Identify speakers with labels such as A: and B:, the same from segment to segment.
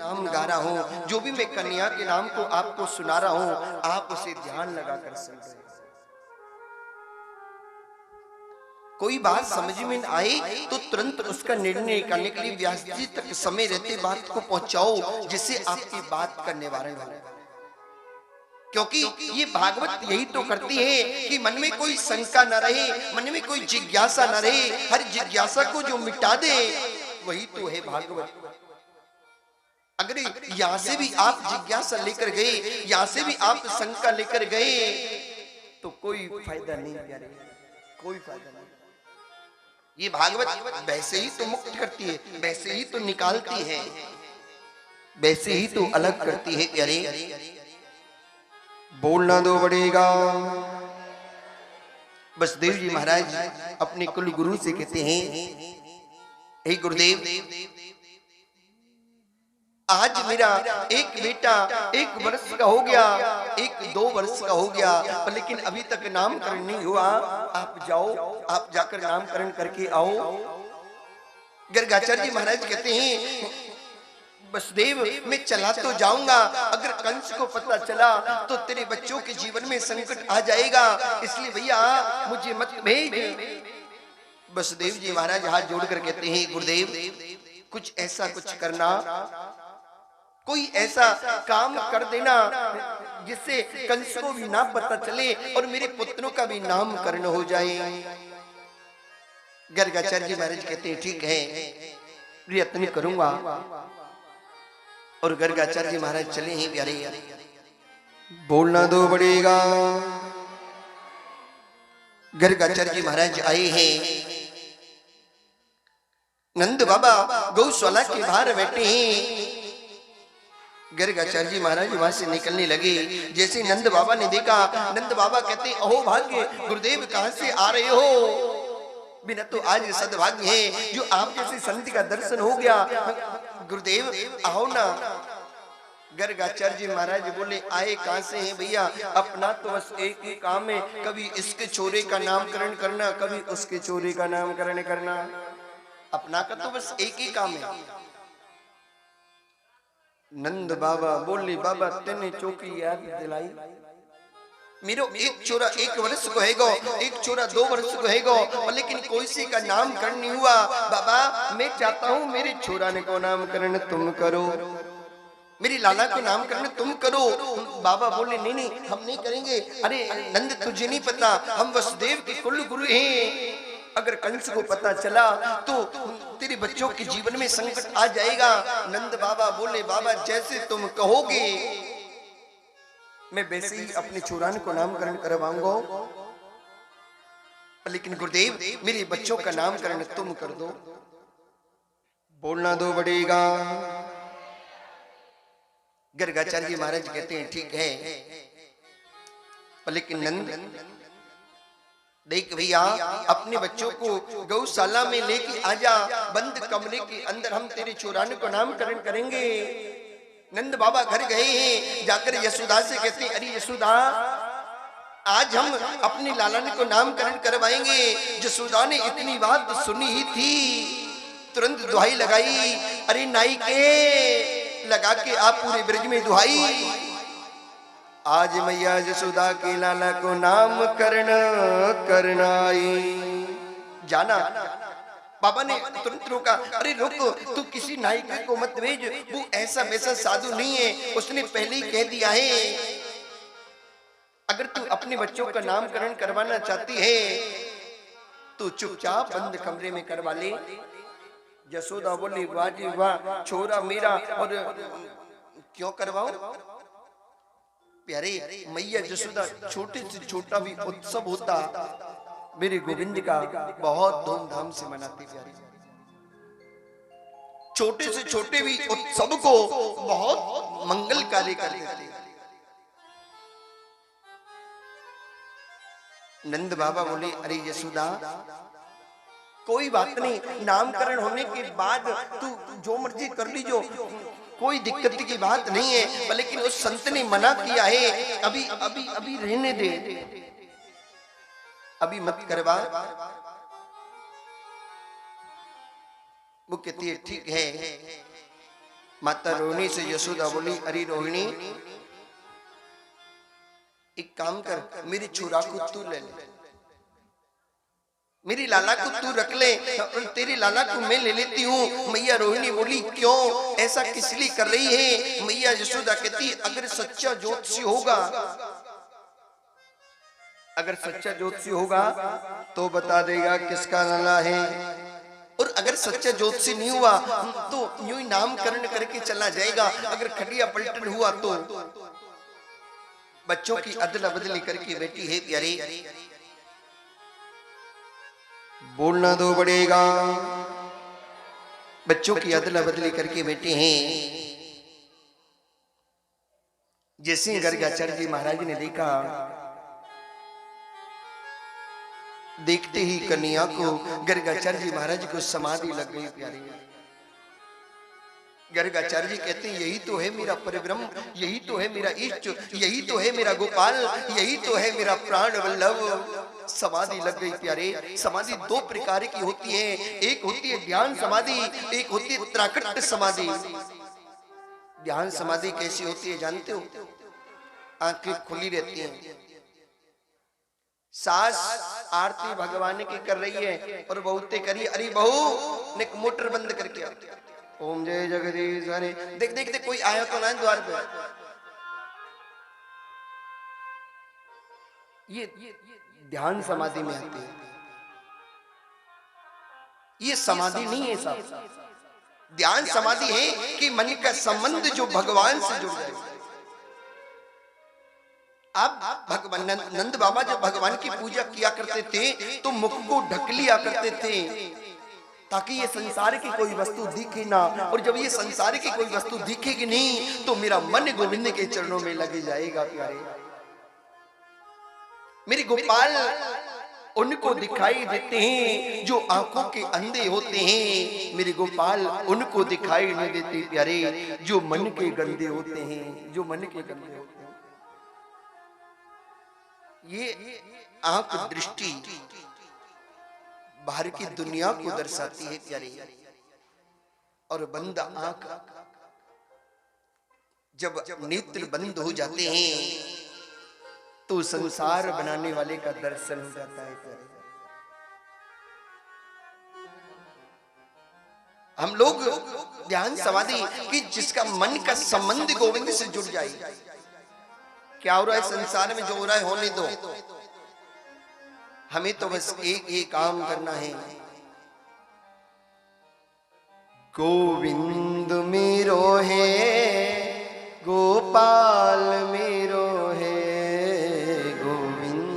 A: नाम गा रहा हूं, जो भी मैं कन्या के नाम को आपको सुना रहा हूं, आप उसे ध्यान लगाकर सुन रहे हैं। कोई बात समझ में न आए तो तुरंत उसका निर्णय निकालने के लिए व्यास जी तक समय रहते बात को पहुंचाओ, जिससे आपकी बात का निवारण हो। क्योंकि ये भागवत यही तो करती है कि मन में कोई शंका न रहे, मन में कोई जिज्ञासा न रहे, हर जिज्ञासा को जो मिटा दे वही तो है भागवत। अगर यहां से भी आप जिज्ञासा लेकर गए, यहां से भी आप शंका लेकर गए, तो कोई फायदा नहीं प्यारे, कोई फायदा नहीं। ये भागवत वैसे ही तो मुक्त करती है, वैसे ही तो निकालती है, वैसे ही तो अलग करती है प्यारे। बोलना दो बढ़ेगा। बसदेव जी महाराज अपने कुल गुरु से कहते हैं, हे गुरुदेव, आज मेरा एक बेटा 1 वर्ष का हो गया, 1-2 वर्ष का हो गया, पर लेकिन अभी तक नामकरण नहीं हुआ। आप जाओ, आप जाकर नामकरण करके आओ। गर्गाचार्य जी महाराज कहते हैं, बसदेव मैं चला तो जाऊंगा, अगर कंस को पता चला तो तेरे बच्चों के जीवन में संकट आ जाएगा, इसलिए भैया मुझे मत भेज। बसदेव जी महाराज हाथ जोड़कर कहते हैं, गुरुदेव कुछ ऐसा कुछ करना, कोई ऐसा काम कर देना जिससे कंस को भी ना पता चले और मेरे पुत्रों का भी नामकरण हो जाए। गर्गाचार्य जी महाराज कहते हैं, ठीक है प्रयत्न करूंगा। और गर्गाचार्य जी महाराज चले हैं प्यारे। बोलना दो बढ़ेगा। गर्गाचार्य जी महाराज आए हैं, नंद बाबा गौशाला के बाहर बैठे हैं। गर्गाचार्य जी महाराज वहां से निकलने लगे। जैसे नंद बाबा ने देखा, नंद बाबा कहते, अहो भाग्य, गुरुदेव कहां से आ रहे हो? बिना तो आज सद्भाग्य है जो आप जैसे संत का दर्शन हो गया। गुरुदेव आओ ना। गर्गाचार्य जी महाराज बोले, आए कहां से हैं भैया, अपना तो बस एक ही काम है, कभी इसके छोरे का नामकरण करना, कभी उसके छोरे का नामकरण करना। अपना का तो बस एक ही काम है। नंद बाबा बोले, बाबा तेने चौकी याद दिलाई, मेरो एक छोरा 1 वर्ष को हैगो, एक छोरा 2 वर्ष को हैगो, लेकिन कोई सी का नामकरण नहीं हुआ। बाबा मैं चाहता हूँ मेरे छोरा ने को नामकरण तुम करो, मेरी लाला को नामकरण तुम करो। बाबा बोले, नहीं नहीं हम नहीं करेंगे। अरे नंद तुझे नहीं पता, हम वसुदेव के कुल गुरु हैं, अगर कंस को पता चला तो तेरे बच्चों के जीवन में संकट आ जाएगा। नंद बाबा बोले, बाबा जैसे तुम कहोगे मैं वैसे ही अपने छोरान को नामकरण करवाऊंगा, लेकिन गुरुदेव मेरे बच्चों का नामकरण तुम कर दो। बोलना दो बढ़ेगा। गर्गाचार्य जी महाराज कहते हैं, ठीक है, लेकिन नंद देख भैया, अपने बच्चों को गौशाला में लेके आजा, बंद कमरे के अंदर हम तेरे छोराने को नामकरण करेंगे। नंद बाबा घर गए हैं, जाकर यशोदा से कहते हैं, अरे यशोदा आज हम अपनी लालन को नामकरण करवाएंगे। यशोदा ने इतनी बात सुनी ही थी, तुरंत दुहाई लगाई, अरे नाई के लगा के आप पूरे ब्रज में दुहाई, आज मैया यशोदा के लाला को नामकरण करनाई। जाना बाबा ने तुरंत रोका, अरे रुको, तू किसी नायिका को मत भेज, वो ऐसा वैसा साधु नहीं है, उसने पहले ही कह दिया है। अगर तू अपने बच्चों का नामकरण करवाना चाहती है तो चुपचाप बंद कमरे में करवा ले। यशोदा बोली, वाह जी वाह, छोरा मेरा, और क्यों करवाओ प्यारे। मैया यशोदा छोटे से छोटा भी उत्सव होता मेरे गोविंद का बहुत धूमधाम से मनाती प्यारे। छोटे से छोटे भी उत्सव को बहुत मंगलकारी कर देते। नंद बाबा बोले, अरे यशोदा कोई बात नहीं, नामकरण होने के बाद तू जो मर्जी कर लीजो, कोई दिक्कत की बात नहीं है, लेकिन उस संत ने मना किया है, अभी अभी अभी रहने दे, अभी मत करवा। वो कहती है, ठीक है, माता रोहिणी से यशोदा बोली, अरे रोहिणी एक काम कर, मेरी छुरा को तू ले ले, मेरी लाला को तू रख ले और तेरी लाला को मैं ले लेती हूँ। मैया रोहिणी बोली, क्यों ऐसा किस लिए कर रही है? मैया यशोदा कहती, अगर सच्चा ज्योतिषी होगा, अगर सच्चा ज्योतिषी होगा तो बता देगा किसका लाला है, और अगर सच्चा ज्योतिषी नहीं हुआ तो यूं ही नामकरण करके चला जाएगा। अगर खटिया पलटन हुआ तो बच्चों की अदला बदली करके बेटी है प्यारी, बोलना तो पड़ेगा। बच्चों की अदला बदली करके बेटे हैं। जैसे गर्गाचार्य जी महाराज ने देखा, देखते ही कन्या को गर्गाचार्य जी महाराज को समाधि लग गई प्यारी। गर्गाचार्य जी कहते हैं, यही तो है मेरा परब्रह्म, यही तो है मेरा इष्ट, यही तो है मेरा गोपाल, यही तो है मेरा प्राण वल्लभ। समाधि लग गई प्यारे। समाधि दो प्रकार की होती है, एक होती है ध्यान समाधि, एक होती है त्राकट समाधि। ध्यान समाधि कैसी होती है जानते हो? आंखें खुली रहती हैं, सास आरती भगवान की कर रही है और बहुते करी, अरे बहू ने मोटर बंद करके ओम जय जगदीश हरे, देख देख देख कोई आया तो ना द्वार पे। ये ध्यान समाधि में आती है, ये समाधि नहीं है साहब। ध्यान समाधि है कि मन का संबंध जो भगवान से जुड़ जाए। अब भगवान नंद बाबा जब भगवान की पूजा किया करते थे तो मुख को ढक लिया करते थे ताकि ये संसार की कोई वस्तु दिखे ना, और जब ये संसार की कोई वस्तु दिखेगी नहीं तो मेरा मन गोविंद के चरणों में लग जाएगा प्यारे। मेरे गोपाल उनको दिखाई देते हैं जो आंखों के अंधे होते हैं, मेरे गोपाल उनको दिखाई नहीं देते प्यारे जो मन के गंदे होते हैं, जो मन के गंदे होते हैं। ये आंख दृष्टि बाहर की दुनिया को दर्शाती है प्यारे, और बंद आंख जब नेत्र बंद हो जाते हैं तो संसार बनाने वाले का दर्शन हो जाता है प्यारे। हम लोग ध्यान समाधि कि जिसका मन का संबंध गोविंद से जुड़ जाए। क्या हो रहा है संसार में, जो हो रहा है होने दो, हमें तो बस एक ही काम करना है। गोविंद मेरो है, गोपाल मेरो है, गोविंद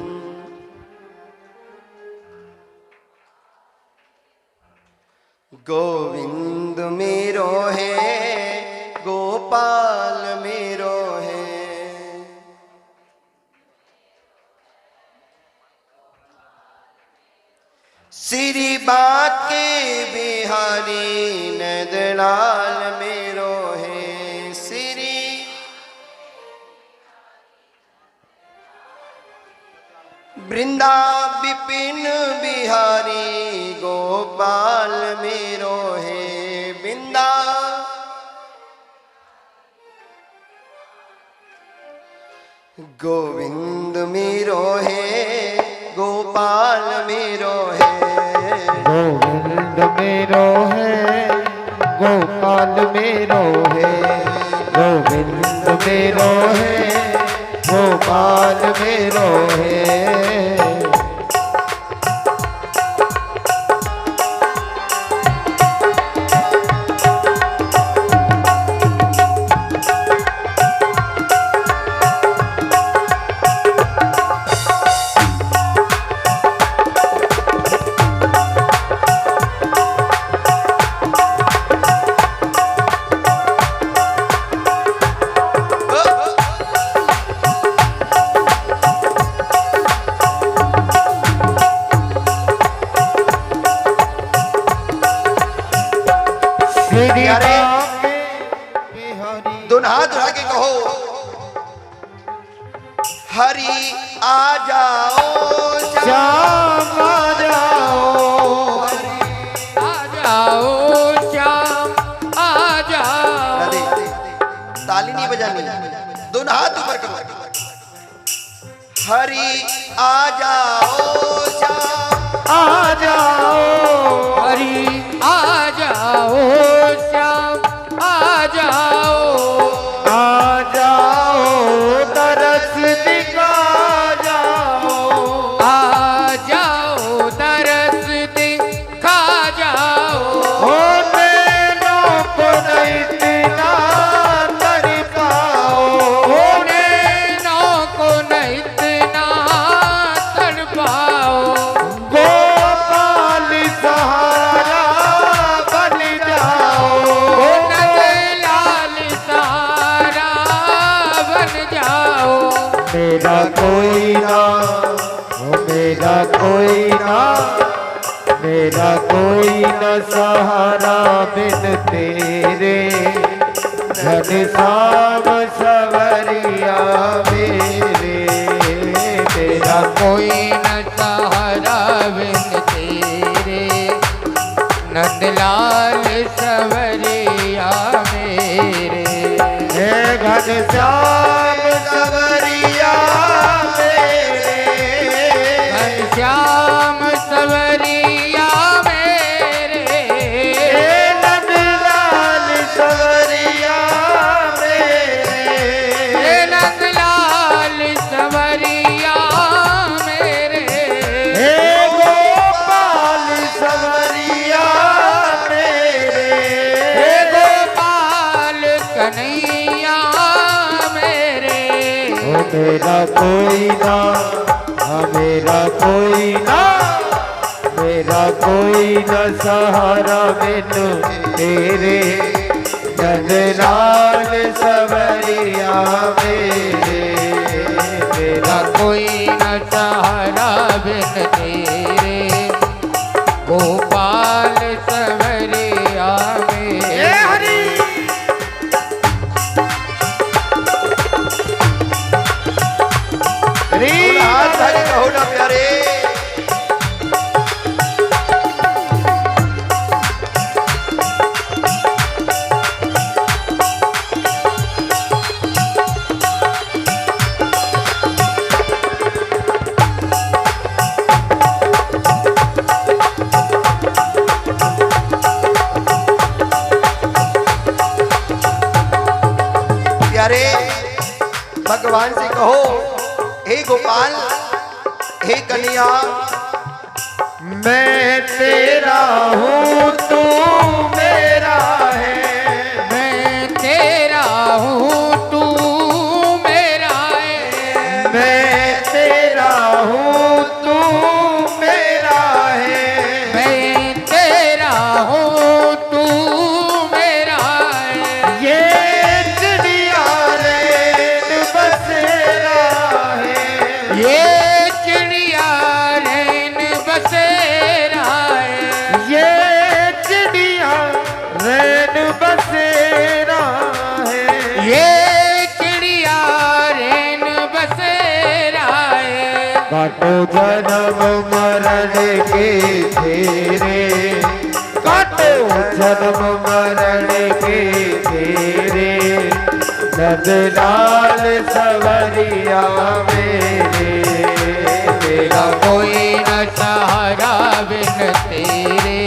A: गोविंद मेरो है, गोपाल मेरो है। श्री बाके बिहारी नंदलाल मेरो है, श्री वृंदा विपिन बिहारी गोपाल मेरो है, वृंदा गोविंद मेरो है, गोपाल मेरो है,
B: गोविंद मेरो है, गोपाल मेरो है, गोविंद मेरो है, गोपाल मेरो है।
A: दोनों हाथ उठा के कहो, हरि आ जाओ,
B: श्याम आ जाओ,
C: आ जाओ, श्याम आ जाओ,
A: ताली नहीं बजानी, दोनों हाथ ऊपर करो। हरि आ जाओ श्याम
B: आ जाओ,
C: हरि आ जाओ श्याम आ जाओ,
B: आ जाओ तरस दिखा जाओ,
C: आ जाओ तरस दिखा जाओ।
B: ओ नैनों को नहीं इतना तड़पाओ,
C: ओ नैनों को न इतना तड़पाओ,
B: गोपाल सहारा बन जाओ,
C: ओ नंदलाल सहारा बन जाओ।
B: मेरा कोई ना, ओ मेरा कोई ना, मेरा कोई न सहारा बिन तेरे, घनश्याम सवरिया मेरे, मेरा
C: कोई न सहारा बिन तेरे, नंदलाल सवरिया मेरे।
B: है घनश्याम सवरिया मेरे,
C: घनश्याम सवरिया मेरे,
B: नंदलाल सवरिया मेरे,
C: नंदलाल सवरिया मेरे,
B: हे गोपाल सवरिया मेरे,
C: हे गोपाल कन्हैया मेरे।
B: ओ मेरा कोई ना, हाँ मेरा कोई ना, मेरा कोई न सहारा बिन तेरे, नंदलाल सवरिया मेरे, मेरा
C: कोई न सहारा बिन तेरे, गोपाल सवरिया मेरे।
A: दोनों हाथ धरे कहो ना प्यारे। प्यारे भगवान से कहो, हे गोपाल, हे कन्हैया,
B: मैं तेरा हूँ तू मेरा है,
C: मैं तेरा हूँ तू मेरा है,
B: मैं तेरा हूँ तू मेरा है,
C: मैं तेरा हूँ तू मेरा है।
B: ये चिड़िया रैन बसेरा है,
C: ये चिड़िया रैन बसेरा है,
B: ये चिड़िया रैन बसेरा है,
C: ये चिड़िया रैन बसेरा है।
B: काटो जन्म मरण के तेरे, काटो जन्म मरण के तेरे, नंदलाल सवरिया मेरे, मेरा
C: कोई न सहारा बिन तेरे,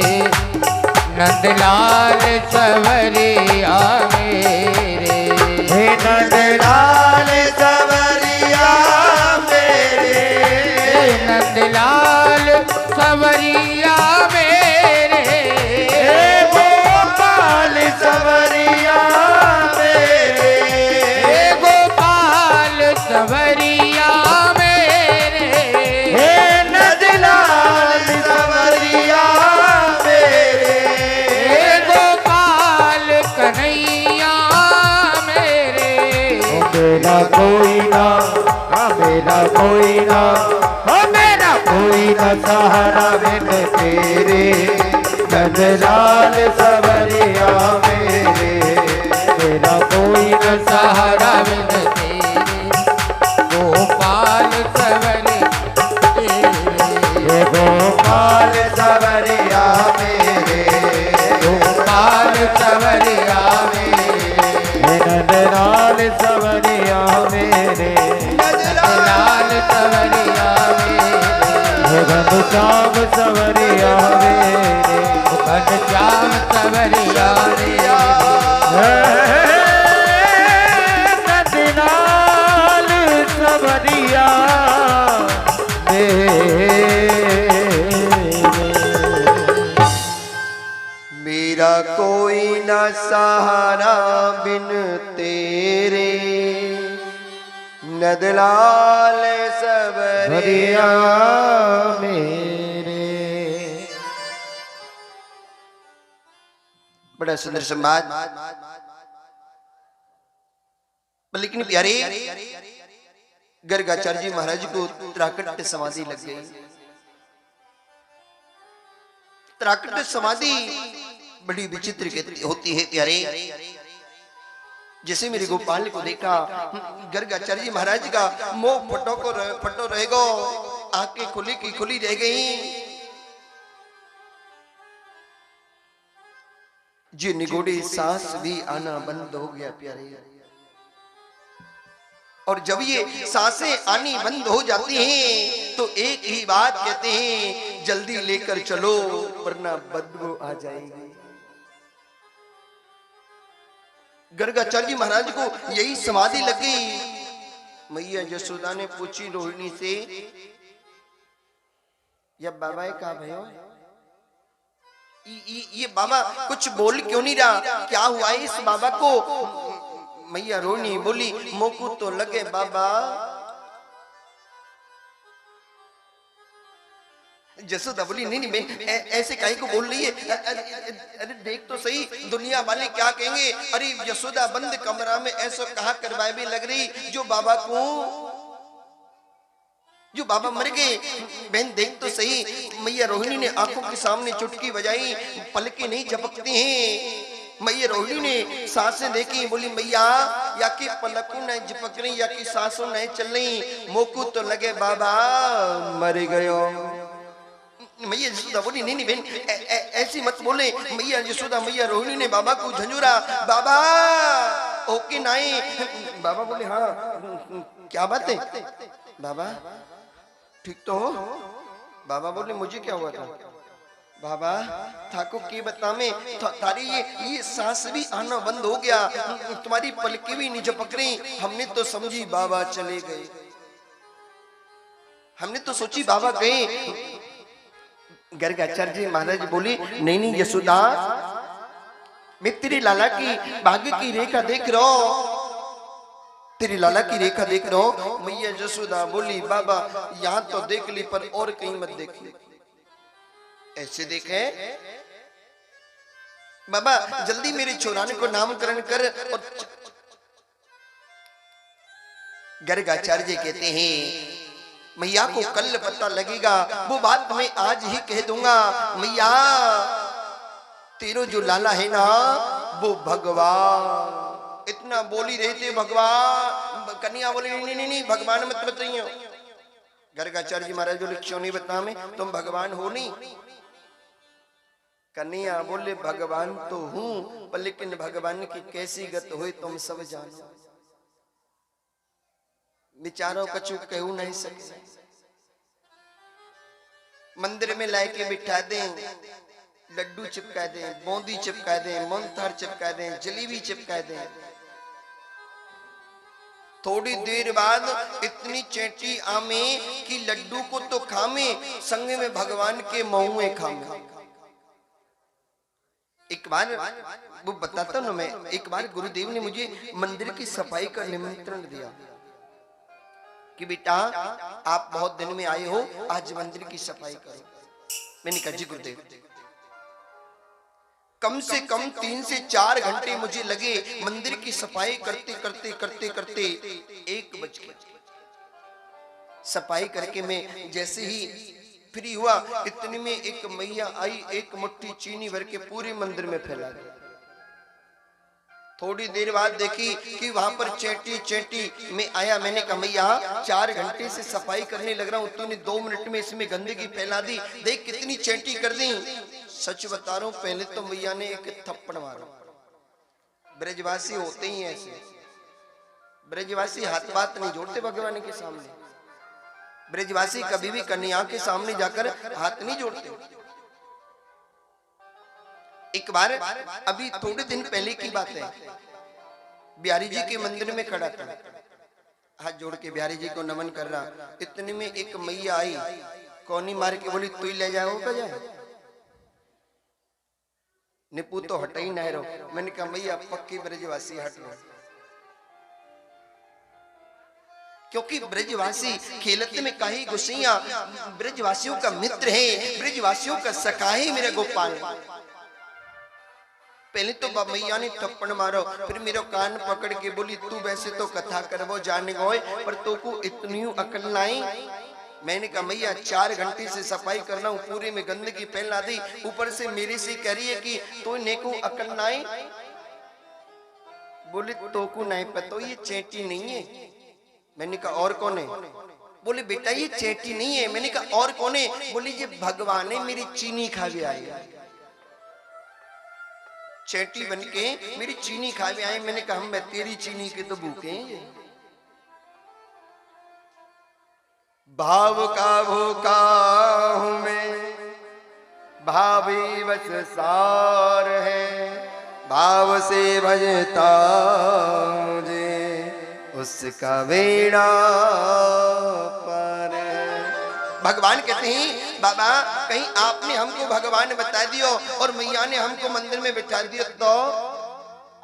C: नंदलाल सवरिया मेरे।
B: हे नंदलाल सवरिया मेरे,
C: नंदलाल सवरिया मेरे,
B: हे गोपाल सवरिया मेरे,
C: हे गोपाल सवरिया मेरे,
B: हे नंदलाल सवरिया मेरे,
C: हे गोपाल कन्हैया मेरे।
B: मेरा कोई ना, हाँ मेरा कोई ना, हाँ मेरा कोई ना सहारा बिन तेरे, नंदलाल सवरिया मेरे, मेरा कोई न
C: सहारा बिन तेरे, गोपाल सवरिया
B: हे गोपाल सवरिया मेरे,
C: गोपाल सवरिया मेरे,
B: हे नंदलाल सवरिया मेरे,
C: लाल सवरिया मेरे,
B: घनश्याम सवरिया मेरे,
C: घनश्याम सवरिया मेरे,
B: नंदलाल सवरिया
A: मेरा कोई ना सहारा बिन तेरे, नदलाल सबरिया
B: मेरे।
A: बड़ा सुंदर संवाद। लेकिन प्यारे गर्गाचार्य जी महाराज को त्राकट समाधि लग गई। त्राकट समाधि बड़ी विचित्र होती है प्यारे। जैसे मेरे गोपाल को देखा, गर्गाचार्य जी महाराज का मुंह फटो रहेगो, आंखें खुली की खुली रह गई। जी निगोड़ी सांस भी आना बंद हो गया प्यारे। और जब ये सांसें आनी बंद हो जाती हैं तो एक ही बात कहते हैं, जल्दी लेकर चलो वरना बदबू आ जाएगी। गर्गाचार्य जी महाराज को यही समाधि लग गई। मैया यशोदा ने पूछी रोहिणी से, या बाबा का भयो ये बाबा कुछ बोल क्यों नहीं रहा, क्या हुआ है इस बाबा को? मैया रोहिणी बोली, मोकू तो लगे बाबा। यशोदा बोली, नहीं मैं ऐसे काहे को बोल रही है? अरे देख तो सही दुनिया वाले क्या कहेंगे। अरे यशोदा बंद कमरा में ऐसा कहा करवाए भी लग रही, जो बाबा मर गए। बहन देख तो सही। मैया रोहिणी ने आंखों के सामने चुटकी बजाई, पलकें नहीं झपकती हैं। मैया रोहिणी ने सांसें देखी, बोली मैया या की पलकों नहीं झपक रही या की सांसों नहीं चल रही, मोकू तो लगे बाबा मर गयो। मैया यशोदा बोली, नहीं बहन ऐसी मत बोले। मैया यशोदा मैया रोहिणी ने बाबा को झंझोरा, बाबा ओके नहीं? बाबा बोले, हाँ क्या बात है बाबा, ठीक तो हो? बाबा बोले, मुझे क्या हुआ था बाबा? ठाकुर की बता में तारी ये सांस भी आना बंद हो गया, तुम्हारी पलकें भी नहीं झपक रही। हमने तो समझी बाबा चले गए, हमने तो सोची बाबा गए। गर्गाचार्य जी महाराज बोली, नहीं यशोदा, मैं तेरी लाला की भाग्य की रेखा देख रहा हूं, तेरी लाला की रेखा देख रहा हूं। मैया यशोदा बोली, बाबा यहां तो देख ली पर और कहीं मत देखी। ऐसे देखे बाबा, जल्दी मेरे छोराने को नामकरण कर। और गर्गाचार्य जी कहते हैं, मैया को कल पता लगेगा, वो बात मैं आज ही कह दूंगा। मैया तेरो जो लाला है ना वो भगवान, इतना बोली रहे थे भगवान। कन्या बोली, नहीं भगवान मत बताइए। गर्गाचार्य जी महाराज बोले, क्यों नहीं बता मैं, तुम भगवान हो नहीं? कन्या बोले, भगवान तो हूं पर लेकिन भगवान की कैसी गत हुई तुम सब जानो। विचारों कछु कहू नहीं सके। मंदिर में लाके बिठा दें, लड्डू चिपका दें, बूंदी चिपका दें, मोहनथाल चिपका दें, जलेबी चिपका दें, थोड़ी देर बाद इतनी चेटी आमे कि लड्डू को तो खामे, संग में भगवान के मुंह में खामे। एक बार वो बताता ना मैं, एक बार गुरुदेव ने मुझे मंदिर की सफाई का निमंत्रण दिया कि बेटा आप बहुत दिन में आए हो, आज मंदिर की सफाई करो। मैंने कहा जी गुरुदेव। कम से कम 3 से 4 घंटे मुझे लगे मंदिर की सफाई करते करते 1 बज गया। सफाई करके मैं जैसे ही फ्री हुआ, इतने में एक मैया आई, एक मुट्ठी चीनी भर के पूरे मंदिर में फैला दी। थोड़ी देर बाद देखी कि वहां पर चेटी में आया। मैंने कहा मैया 4 घंटे से सफाई करने लग रहा हूं, तूने 2 मिनट में इसमें गंदगी फैला दी, देख कितनी चेटी कर दी। सच बता रहा हूं, पहले तो मैया ने एक थप्पड़ मारा, ब्रजवासी होते ही ऐसे। ब्रजवासी हाथ बात नहीं जोड़ते भगवान के सामने। ब्रजवासी कभी भी कन्या के सामने जाकर हाथ नहीं जोड़ते। एक बार अभी थोड़े दिन पहले की बात है, बिहारी जी के मंदिर में खड़ा था, हाथ जोड़ के बिहारी जी को नमन कर रहा। इतने में एक मैया आई, कौनी मार के बोली, तू ही ले जाओ का जाए, निपू तो हट ही नहीं रहो। मैंने कहा मैया पक्की ब्रजवासी हट रहो, क्योंकि ब्रजवासी खेलते में काही गुस्सिया, ब्रजवासियों का मित्र है, ब्रजवासियों का सखा है मेरा गोपाल। पहले तो मैया ने थप्पड़ मारो, फिर मेरा कान पकड़ के बोली, तू वैसे तो कथा करवो जाने गए, पर तो को इतनी अकल नहीं। मैंने कहा मैया 4 घंटे से सफाई करना हूँ, पूरे में गंदगी फैला दी, ऊपर से मेरे से कह रही है कि तो नेको अकल नहीं। बोले तो को नहीं पता, ये चेटी नहीं है। मैंने कहा और कौन है? बोले बेटा ये चेटी नहीं है। मैंने कहा और कौन है? बोली ये भगवान है, मेरी चीनी खा के आए, चेटी बन के मेरी चीनी खा के आए। मैंने कहा मैं तेरी चीनी के तो भूखे हैं। भाव का भूखा हूं मैं, भावी बस सार है, भाव से भजता मुझे उसका बेड़ा पर। भगवान कहते हैं बाबा कहीं आपने हमको भगवान बता दियो और मैया ने हमको मंदिर में बिठा दिया तो?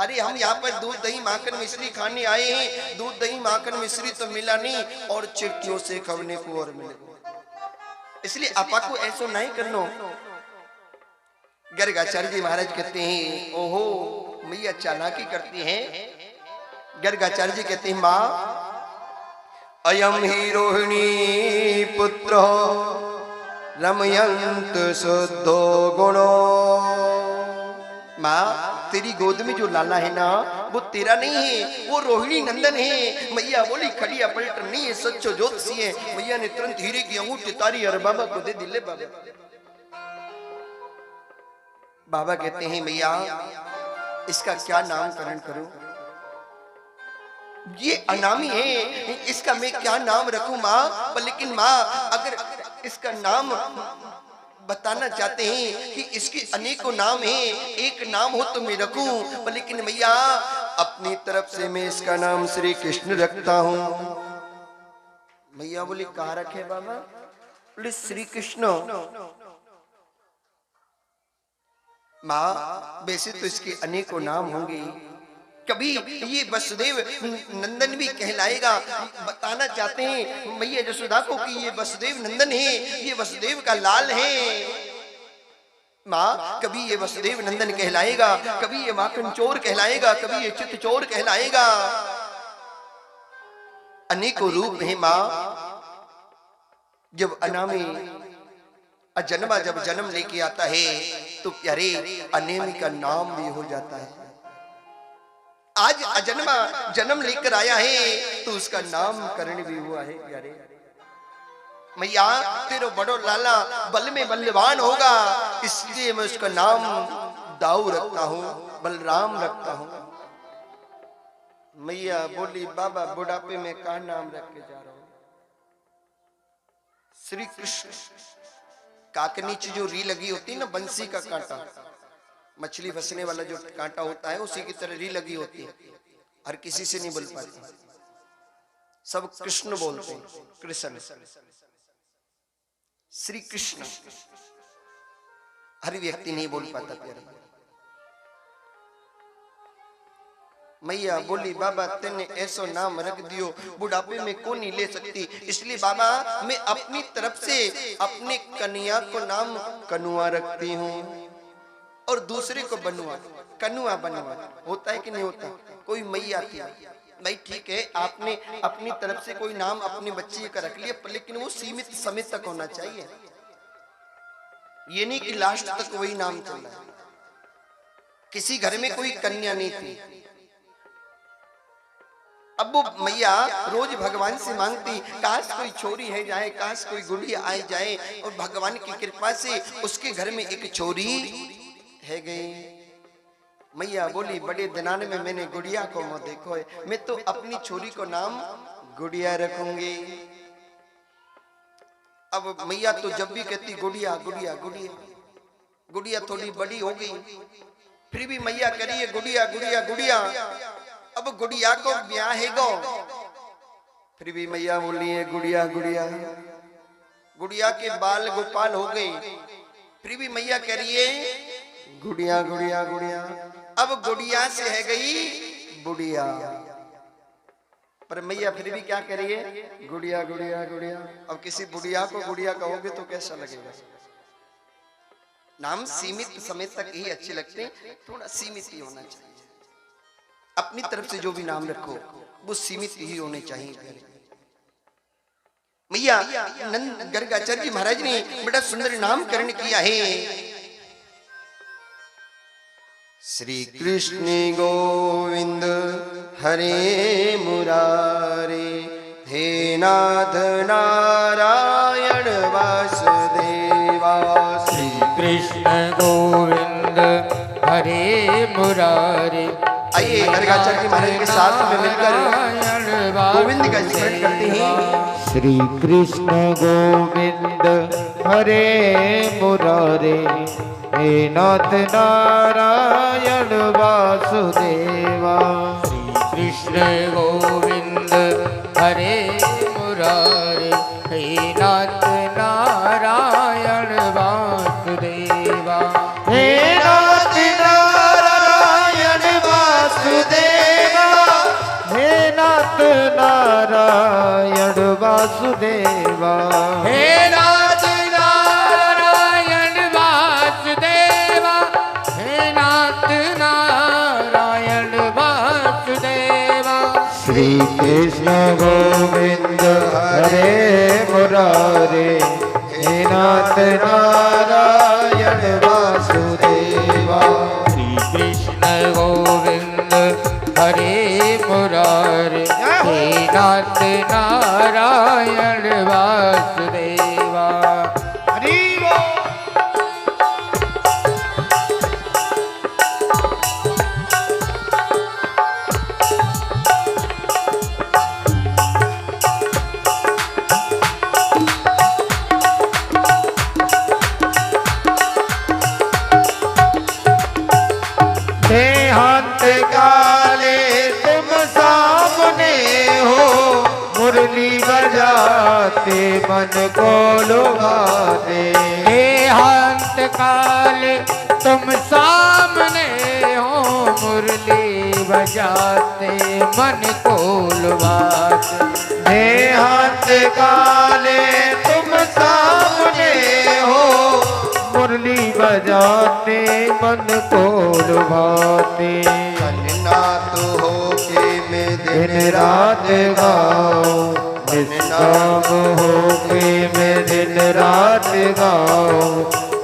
A: अरे हम यहाँ पर दूध दही माखन मिश्री खाने आए हैं, दूध दही माखन मिश्री तो मिला नहीं और चिट्ठियों से खवने को और मिले। इसलिए आपा को ऐसा नहीं करनो। गर्गाचार्य जी महाराज कहते हैं ओहो मैया चालाकी करती हैं। गर्गाचार्य जी कहते हैं माँ अयम ही रोहिणी पुत्र रमयंत शुद्धो गुणो। माँ तेरी गोद में जो लाला है ना वो तेरा नहीं है, वो रोहिणी नंदन है। मैया बोली खड़िया पलटन नहीं है, सच्चो ज्योतिषी है। मैया ने तुरंत हीरे की अंगूठी तारी और बाबा को दे दिले। बाबा कहते हैं मैया इसका क्या नामकरण करूं? ये अनामी है, इसका मैं क्या नाम रखूं माँ? लेकिन माँ अगर इसका नाम बताना चाहते हैं कि इसके अनेकों नाम हैं, एक नाम हो तो मैं रखूं। लेकिन मैया अपनी तरफ से मैं इसका नाम श्री कृष्ण रखता हूं। मैया बोली कहाँ रखे बाबा? बोले श्री कृष्ण। माँ वैसे तो इसके अनेकों नाम होंगे, कभी ये वसुदेव नंदन भी कहलाएगा। बताना चाहते हैं मैया यशोदा को कि ये वसुदेव नंदन है, ये वसुदेव का लाल है। माँ कभी ये वसुदेव नंदन कहलाएगा, कभी ये माखन चोर कहलाएगा, कभी ये चित चोर कहलाएगा। अनेकों रूप है माँ। जब अनामी अजन्मा जब जन्म लेके आता है तो प्यारे अनेमी का नाम भी हो जाता है। आज अजन्मा जन्म लेकर आया है तो उसका नामकरण भी हुआ है प्यारे। मैया तेरो बड़ो लाला बल में बलवान होगा, इसलिए मैं उसका नाम दाऊ रखता हूँ, बलराम रखता हूँ। मैया बोली बाबा बुढ़ापे में क्या नाम रख के जा रहा हूँ? श्री कृष्ण। काक नीचे जो री लगी होती है ना, बंसी का कांटा, मछली फंसने वाला जो कांटा होता है उसी की तरह री लगी होती है। हर किसी से नहीं बोल पाती, सब कृष्ण बोलते हैं। कृष्ण श्री कृष्ण हर व्यक्ति नहीं बोल पाता प्यारे। मैया बोली बाबा तेने ऐसा नाम रख दियो, बुढ़ापे में कौन नहीं ले सकती, इसलिए बाबा मैं अपनी तरफ से अपने कन्या को नाम कनुआ रखती हूँ और दूसरे को बनुआ। कनुआ बनुआ होता है कि नहीं होता? कोई मैया थी भाई ठीक है, आपने अपनी तरफ से कोई नाम अपनी बच्ची का रख लिया, लेकिन वो सीमित समय तक होना चाहिए। ये नहीं कि लास्ट तक वही नाम चल रहा है। किसी घर में कोई कन्या नहीं थी, अब वो मैया रोज भगवान से मांगती काश कोई छोरी है जाए, काश कोई गुड़िया आए जाए, और भगवान की कृपा से उसके घर में एक छोरी है गई। मैया बोली बड़े दिनाने में मैंने गुड़िया को मुंह देखो है, मैं तो अपनी छोरी को नाम गुड़िया रखूंगी। अब मैया तो जब भी कहती गुड़िया गुड़िया गुड़िया, गुड़िया थोड़ी बड़ी हो गई, फिर भी मैया करिए गुड़िया गुड़िया गुड़िया। अब गुड़िया को ब्याह है गो, फिर भी मैया बोली है गुड़िया गुड़िया। गुड़िया के बाल गोपाल हो गए, फिर भी मैया कह रही है गुड़िया गुड़िया गुड़िया। अब गुड़िया से है गई बुढ़िया, पर मैया फिर भी क्या करिए गुड़िया गुड़िया गुड़िया। अब किसी बुढ़िया को गुड़िया कहोगे तो कैसा लगेगा? नाम सीमित समय तक ही अच्छे लगते हैं, थोड़ा सीमित ही होना चाहिए। अपनी तरफ से जो भी नाम रखो वो सीमित ही होने चाहिए। मैया नंद गर्गाचार्य जी महाराज ने बड़ा सुंदर नामकरण किया है। श्री कृष्ण गोविंद हरे मुरारे, हे नाथ नारायण वासुदेवा।
C: श्री कृष्ण गोविंद हरे मुरारे,
A: आइए गर्गाचार्य जी महाराज के साथ में मिलकर गोविंद का स्मरण करते हैं।
B: श्री कृष्ण गोविंद हरे मुरारे, हे नाथ नारायण वासुदेवा।
C: श्री कृष्ण गोविंद हरे मुरारे, हे नाथ नारायण वासुदेवा।
B: हे नाथ नारायण वासुदेवा, हे नाथ नारायण वासुदेवा।
C: हे नाथ नारायण वासुदेवा, हे नाथ नारायण वासुदेवा।
B: श्री कृष्ण गोविंद हरे मुरारे, हे नाथ नारायण वासुदेवा।
C: श्री कृष्ण गोविंद हरे मुरारे, हे नाथ नारायण वासुदेवा।
B: हरि बोल। देहांत काले तुम सामने हो, मुरली बजाते मन को लुभाते।
C: देहांत काले तुम सामने हो, मुरली बजाते मन को लुभाते।
B: देहांत काले तुम सामने हो, मुरली बजाते मन को लुभाते।
A: नाथ हो के मैं
B: दिन रात गाऊं, निष्काम हो के मैं दिन रात गाऊं।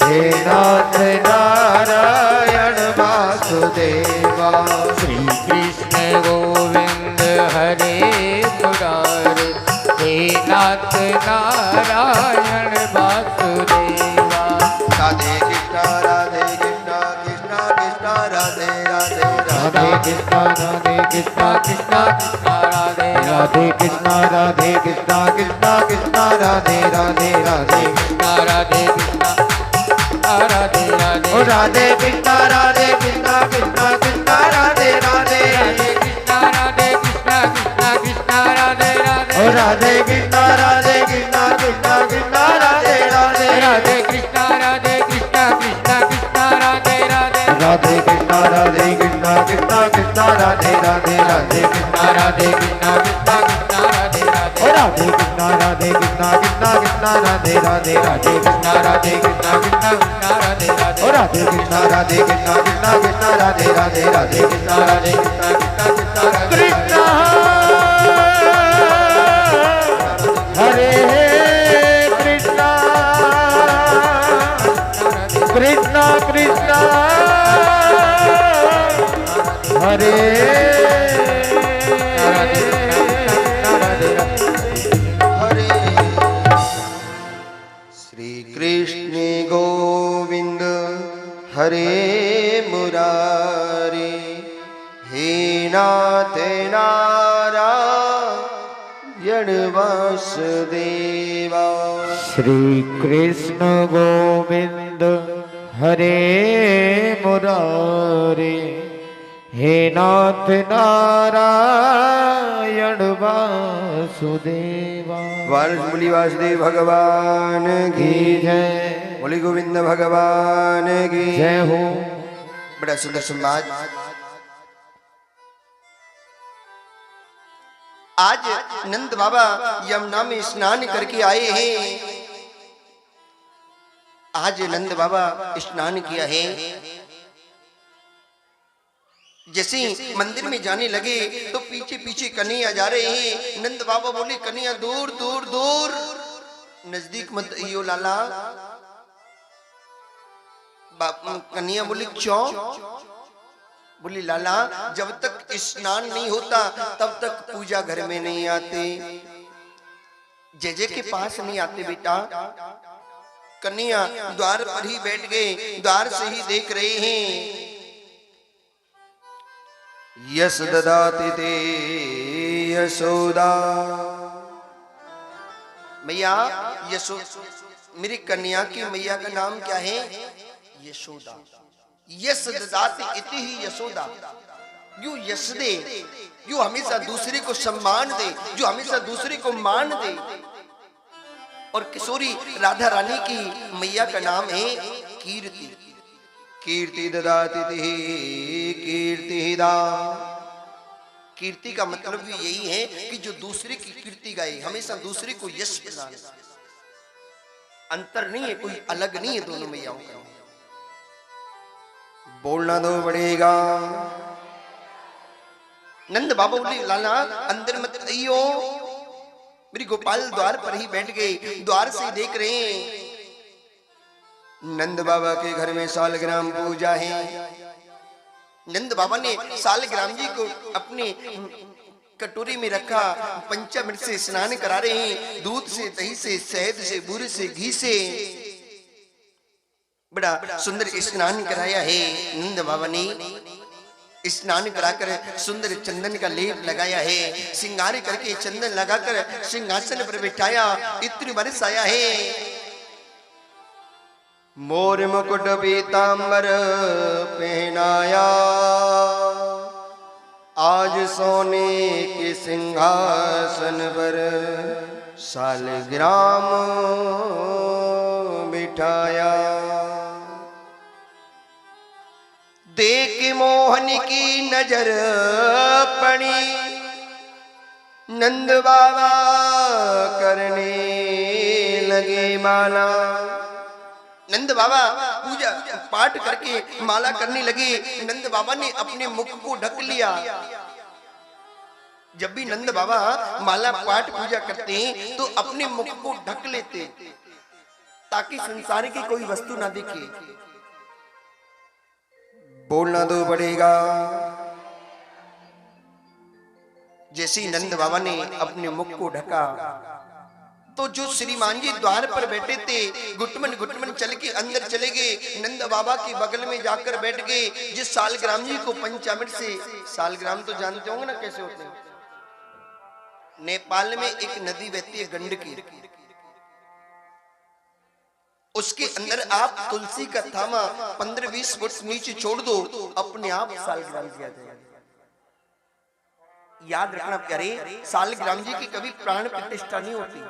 B: हे नाथ नारायण वासुदेवा।
C: श्री कृष्ण गोविंद हरे मुरारे, हे नाथ नारायण वासुदेवा।
A: राधे कृष्णा कृष्णा कृष्णा राधे राधे
B: राधे कृष्णा
C: कृष्णा कृष्णा राधे
B: राधे कृष्णा राधे कृष्णा कृष्णा कृष्णा राधे राधे राधे
C: कृष्णा राधे कृष्णा राधे राधे।
B: ओ राधे कृष्णा कृष्णा कृष्णा राधे राधे।
C: कृष्णा राधे कृष्णा कृष्णा कृष्णा राधे राधे।
B: ओ राधे कृष्णा कृष्णा कृष्णा राधे राधे।
C: राधे कृष्णा कृष्णा कृष्णा राधे राधे।
B: राधे कृष्णा कृष्णा कृष्णा राधे राधे राधे।
C: कृष्णा राधे कृष्णा कृष्णा कृष्णा राधे राधे।
B: ओ राधे कृष्णा कृष्णा कृष्णा राधे राधे राधे।
C: कृष्णा राधे कृष्णा कृष्णा कृष्णा राधे राधे।
B: ओ राधे कृष्णा कृष्णा कृष्णा राधे राधे राधे।
C: कृष्णा राधे कृष्णा कृष्णा कृष्णा राधे
B: कृष्णा हरे कृष्णा कृष्णा कृष्णा हरे
A: हरे। श्री कृष्ण गोविंद हरे मुरारे, वासुदेवा।
B: श्री कृष्ण गोविंद हरे मुरारे, हे नाथ नारायण वासुदेवा।
A: बोली वासुदेव भगवान की
B: जय,
A: बोली गोविंद भगवान की
B: जय हो।
A: बड़ा सुंदर संवाद। आज नंद बाबा यमुना में स्नान करके आए हैं। आज नंद बाबा स्नान किया है। जैसे मंदिर में जाने लगे तो पीछे पीछे कन्हैया जा रहे हैं। नंद बाबा बोले कन्हैया दूर दूर दूर, नजदीक मत आइयो लाला। कन्हैया बोली क्यों? बोली लाला जब तक स्नान नहीं होता तब तक पूजा घर में नहीं आते, जय के पास नहीं आते बेटा। कन्हैया द्वार पर ही बैठ गए, द्वार से ही देख रहे हैं। यस ददाति ते यशोदा। मैया मेरी कन्या की मैया का नाम क्या है? यशोदा। यस ददाति इति ही यशोदा। जो यश दे, जो हमेशा दूसरे को सम्मान दे, जो हमेशा दूसरे को मान दे। और किशोरी राधा रानी की मैया का नाम है कीर्ति। कीर्ति ददाति कीर्तिदा। कीर्ति का मतलब भी यही है कि जो दूसरे की कीर्ति गाए, हमेशा दूसरे को यश प्रदान। अंतर नहीं है, कोई अलग नहीं है दोनों मैयाओं का। बोलना तो पड़ेगा। नंद बाबा बोले लाला अंदर मत आइयो। मेरी गोपाल द्वार पर ही बैठ गए, द्वार से देख रहे हैं। नंद बाबा के घर में सालग्राम पूजा है। नंद बाबा ने सालग्राम जी को अपने कटोरी में रखा, पंचामृत से स्नान करा रहे हैं। दूध से, दही से, शहद से, बूरे से, घी से बड़ा सुंदर स्नान कराया है। नंद बाबा ने स्नान कराकर सुंदर चंदन का लेप लगाया है। श्रृंगार करके चंदन लगाकर सिंहासन पर बिठाया। इत्र बरस आया है। मोर मुकुट पीतांबर पहनाया, आज सोने के सिंहासन पर सालग्राम बिठाया। देख मोहन की नजर पड़ी, नंद बाबा करने लगे माला। नंद बाबा पूजा पाठ करके माला करने लगे। नंद बाबा ने अपने मुख को ढक लिया। जब भी नंद बाबा माला पाठ पूजा करते हैं तो अपने मुख को ढक लेते ताकि संसार की कोई वस्तु ना दिखे। बोलना तो पड़ेगा। जैसे नंद बाबा ने अपने मुख को ढका तो जो श्रीमान जी द्वार पर बैठे थे घुटमन घुटमन चल के अंदर चले गए। नंद बाबा के बगल में जाकर बैठ गए। जिस सालग्राम जी को पंचामृत से, सालग्राम तो जानते होंगे ना कैसे होते हैं। नेपाल में एक नदी बहती है गंडकी, उसके अंदर आप तुलसी का थामा 15-20 फुट नीचे छोड़ दो, अपने आप सालग्राम जी आ जाएगा। याद रखना प्यारे, सालग्राम जी की कभी प्राण प्रतिष्ठा नहीं होती।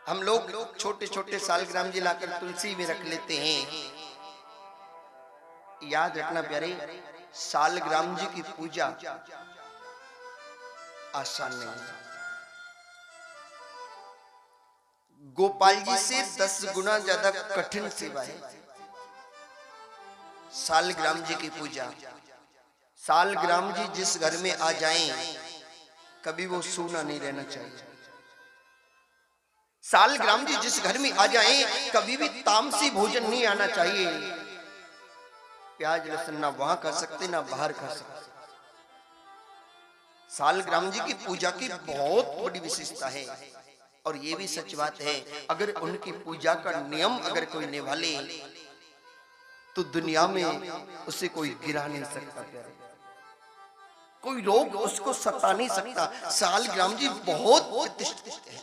A: हम लोग छोटे छोटे सालग्राम जी लाकर तुलसी में रख लेते हैं। याद रखना प्यारे, सालग्राम जी की पूजा आसान नहीं है। गोपाल जी से 10 गुना ज्यादा कठिन सेवा है सालग्राम जी की पूजा। सालग्राम जी जिस घर में आ जाएं कभी वो सूना नहीं रहना चाहिए। सालग्राम जी जिस घर में आ जाएं कभी भी तामसी भोजन नहीं आना चाहिए। प्याज लहसुन ना वहां खा सकते ना बाहर खा सकते। सालग्राम जी की पूजा की बहुत बड़ी विशेषता है। और ये भी सच बात है, अगर उनकी पूजा का नियम अगर कोई निभा ले तो दुनिया में उसे कोई गिरा नहीं सकता। कोई रोग उसको सता नहीं सकता। सालग्राम जी बहुत प्रतिष्ठित है।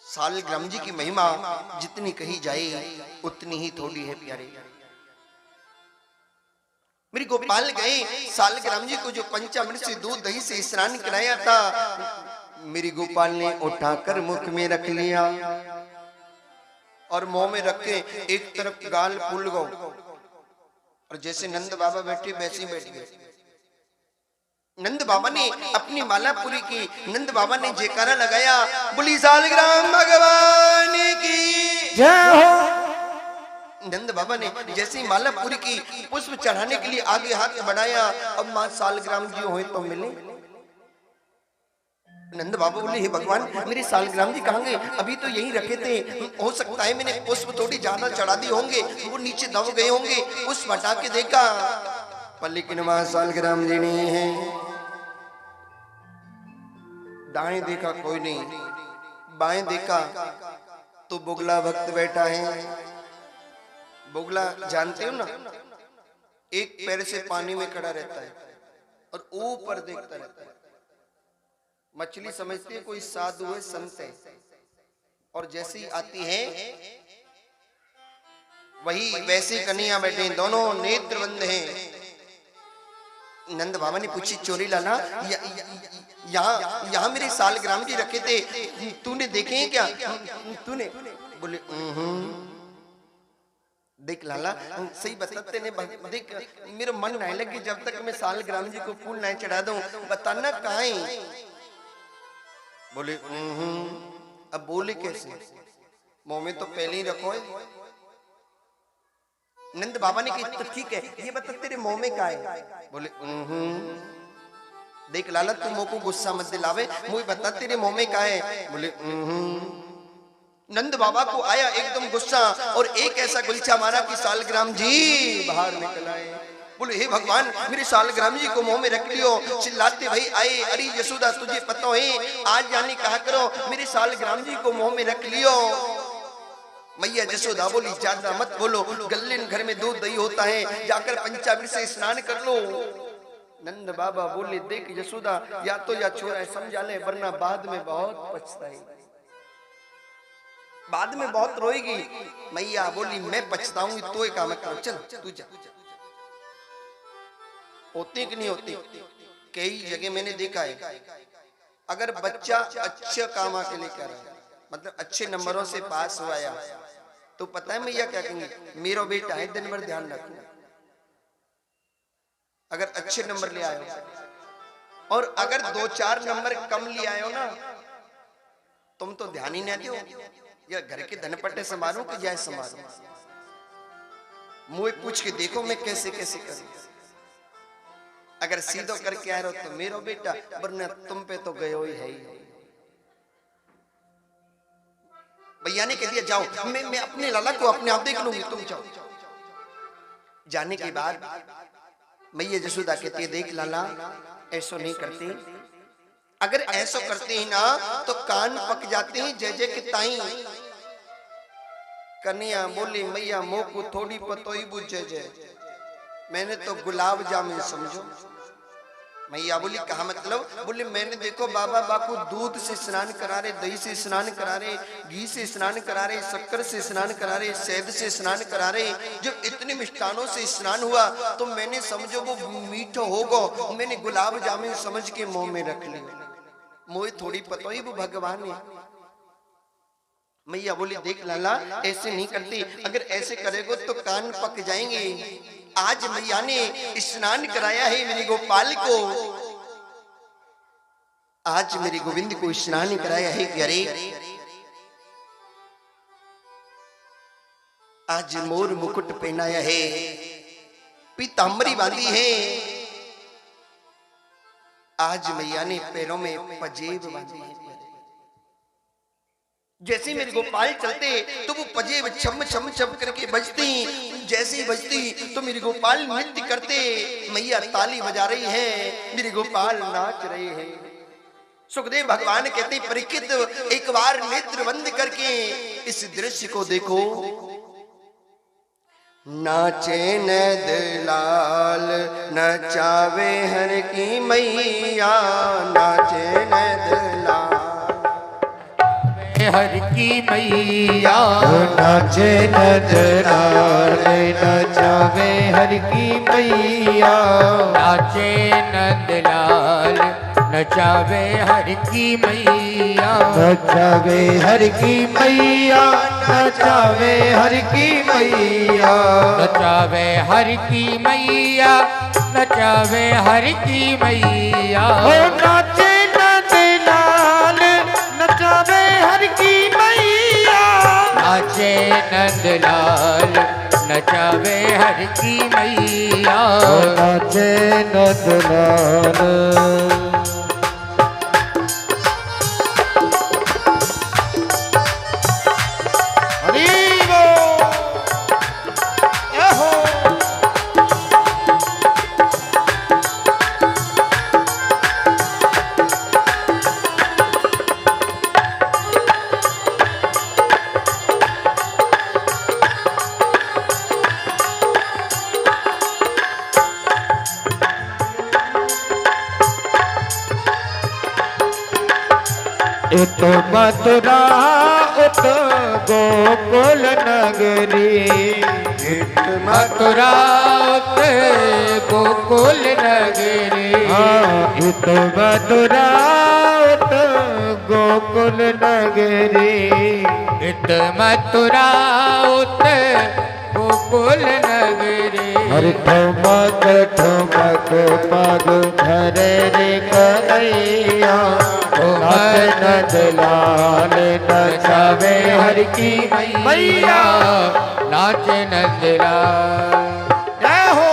A: सालग्राम जी की महिमा जितनी कही जाए उतनी ही थोड़ी है प्यारे। मेरी गोपाल गए सालग्राम जी को जो पंचामृत से दूध दही से स्नान कराया था, मेरी गोपाल ने उठाकर मुख में रख लिया और मुंह में रख के एक तरफ गाल फूल गो, और जैसे नंद बाबा बैठे वैसे बैठ गए। नंद बाबा ने अपनी माला पूरी की, नंद बाबा ने जयकारा लगाया, बोली सालग्राम भगवान की
B: जय हो।
A: नंद बाबा ने जैसे ही माला पूरी की, पुष्प चढ़ाने के लिए आगे हाथ बढ़ाया, अब मां सालग्राम जी हो तो मिले। नंद बाबा बोले, हे भगवान मेरे सालग्राम जी कहाँ गए? अभी तो यही रखे थे, हो सकता है मैंने पुष्प थोड़ी ज्यादा चढ़ा दी होंगे, वो नीचे दब गए होंगे। पुष्प हटा के देखा, पर लेकिन वहां सालग्राम जी नहीं है। दाएं देखा कोई नहीं, बाएं देखा तो बुगला भक्त बैठा है। बुगला जानते हो ना, एक पैर से पानी में खड़ा रहता है और ऊपर देखता रहता है। मछली समझती है कोई साधु है, संत है, और जैसी आती है वही वैसे कन्हैया बैठे, दोनों नेत्र बंद हैं। नंद बाबा ने पूछी, चोरी लाला यहाँ मेरे सालग्राम जी रखे थे, तूने देखे हैं क्या? तूने? बोले देख लाला, सही बताते ने, देख मेरा मन नहीं लगे जब तक मैं सालग्राम जी को फूल नहीं चढ़ा दूं, बताना कहाँ है? बोले अब बोले कैसे? मुंह में तो पहले ही रखो है। नंद बाबा ने कहा तो ठीक है, ये बता तेरे मुंह में क्या है? बोले देख लाला तू मुंह को गुस्सा मत दिलावे, मुझे बता तेरे मुंह में क्या है? बोले नंद बाबा को आया एकदम गुस्सा और एक ऐसा गुलछा मारा कि सालग्राम जी बाहर निकल आए। बोले हे भगवान मेरे सालग्राम जी को मुंह में रख लियो। चिल्लाते भाई आए, अरे यशोदा तुझे पता है आज जाने कहा करो, मेरे सालग्राम जी को मुंह में रख लियो। मैया यशोदा बोली ज्यादा मत बोलो, गल्लेन घर में दूध दही होता है, जाकर पंचामृत से स्नान कर लो। नंद बाबा बोले देख यशोदा, या तो या छोरा समझा ले, वरना बाद में बहुत पछताएगी, बाद में बहुत रोएगी। मैया बोली मैं पछताऊंगी तो एक काम करो, चल तू जा। होती कि नहीं होती? कई जगह मैंने देखा है, अगर बच्चा अच्छे काम के लिए कर रहा है, मतलब अच्छे नंबरों से पास हुआ या, तो पता है मैया क्या कहेंगे? मेरा बेटा है, दिन भर ध्यान रखना। अगर अच्छे नंबर ले आए हो और अगर 2-4 नंबर कम ले आए हो ना, तुम तो ध्यान ही नहीं दो, या घर के धनपट्टे संभालो कि जाए संभालो, मुझे पूछ के देखो मैं कैसे कैसे करूं। अगर सीधो करके आ रहे हो तो मेरा बेटा, वरना तुम पे तो गए ही है ही। भैया ने कह दिया जाओ, मैं अपने लाला को अपने आप देख लूंगी, तुम जाओ। जाने के बाद मैया यशोदा कहती है देख लाला ऐसा नहीं करते, अगर ऐसा करते हैं ना तो कान पक जाते हैं जय जय के ताई। कन्हैया बोली मैया मोह को थोड़ी पतोई बुझ जय, मैंने तो गुलाब जामुन समझो। मैया बोली कहा मतलब? बोले मैंने देखो बाबा बापू दूध से स्नान करा रहे, दही से स्नान करा रहे, घी से स्नान करा रहे, शक्कर से स्नान करा रहे, शहद से स्नान करा रहे। जब इतने मिष्ठानों से स्नान हुआ तो मैंने समझो वो मीठा होगा, मैंने गुलाब जामुन समझ के मुंह में रख लिया, मुझे थोड़ी पता ही वो भगवान है। मैया बोली देख लाला ऐसे नहीं करती, अगर ऐसे करेगो तो कान पक जाएंगे। आज मैया ने स्नान कराया है मेरी गोपाल को, आज मेरे गोविंद को स्नान कराया है। अरे आज मोर मुकुट पहनाया है, पीतांबरी बांधी है, आज मैया ने पैरों में पजेब बांधी है। जैसे मेरे गोपाल चलते तो वो पजेब छम छम छम करके बजती, जैसे ही बजती तो मेरे गोपाल नृत्य करते। मैया ताली बजा रही है, मेरे गोपाल नाच रहे हैं। सुखदेव भगवान कहते परीक्षित एक बार नेत्र बंद करके इस दृश्य को देखो। नाचे नदलाल नचावे हर की मैया, नाचे नदलाल
C: हर की मैया,
B: नाचे नदलाल नचावे हर की मैया,
C: नाचे नंदलाल नचावे हर की मैया,
B: नचावे हर की मैया, नचावे हर की मैया,
C: नचावे हर की मैया, नचावे हर की मैया।
B: ओ नाचे नंदलाल नचावे हर की मैया,
C: नाचे नंदलाल नचावे हर की मैया,
B: ओ नाचे नंदलाल। इत मथुरा उत गोकुल नगरी,
A: इत
C: मथुरा उत गोकुल नगरी,
B: इत मथुरा उत गोकुल नगरी,
C: इत मथुरा उत गोकुल नगरी।
B: हर ठुमक ठुमक पग धरे रे कन्हैया, नाच नंदलाल नचावे हर की मैया,
C: नाच नंदलाल।
B: जय हो।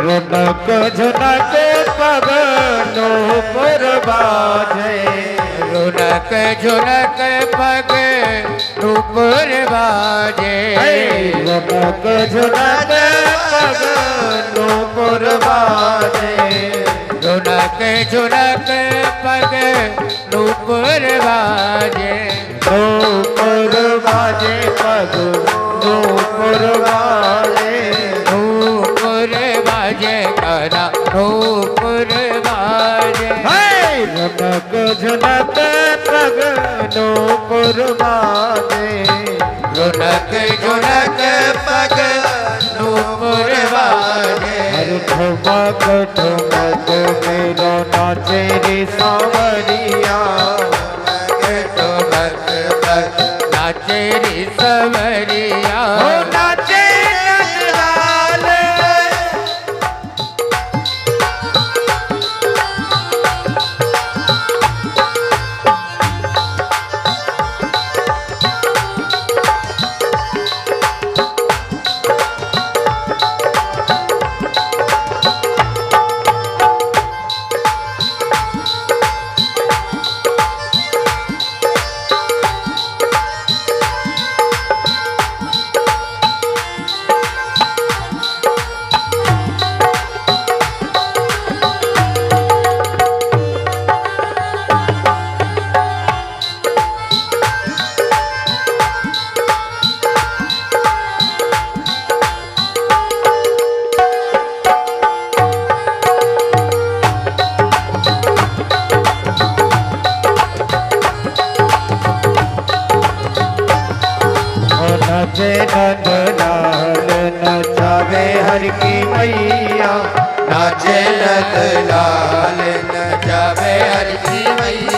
B: रनक झनक पगनो पर बाजे,
C: रुनक झुनक पग नुपुर बाजे,
B: रनक झनक पगनो पर बाजे,
C: रुनक झुनक पग नुपुर बाजे,
B: नूपुर बाजे पग नूपुर बाजे,
C: नूपुर बाजे करा नूपुर बाजे।
B: रनक झनक पग नूपुर बाजे,
C: रुनक झुनक पग नुपुर बाजे,
B: हर ठुमक ठुमक मेरो नाचे रे सांवरिया,
C: ठुमक पग नाचे रे सवरिया,
B: नाचे नंदलाल। नाचे नंदलाल नचावे हर की मैया,
C: नाचे नंदलाल नचावे हर की मैया,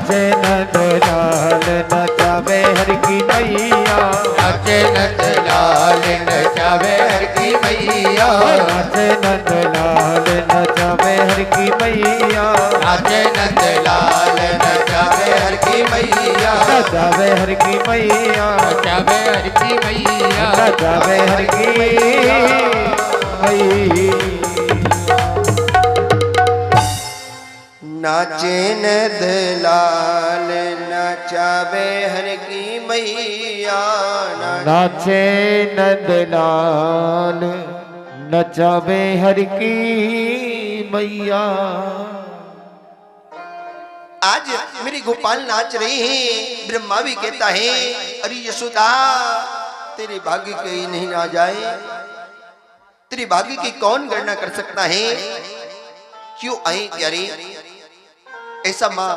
B: नाचे नंद लाल नचावे हर की मैया
C: नाचे नंद लाल नचावे हर की मैया
B: नाचे नंद लाल नचावे हर की मैया
C: नाचे नंद लाल नचावे हर की मैया
B: नचावे हर की मैया
C: नचावे हर की मैया
B: नचावे हर की मैया
A: नाचे नंद लाल नचावे हर की मैया
B: नाचे नंद लाल नचावे हर की मैया।
A: आज मेरी गोपाल नाच रही है। ब्रह्मा भी कहता है अरे यशोदा तेरे भाग्य कहीं नहीं आ जाए, तेरे भाग्य की कौन गणना कर सकता है। क्यों आए प्यारे, ऐसा माँ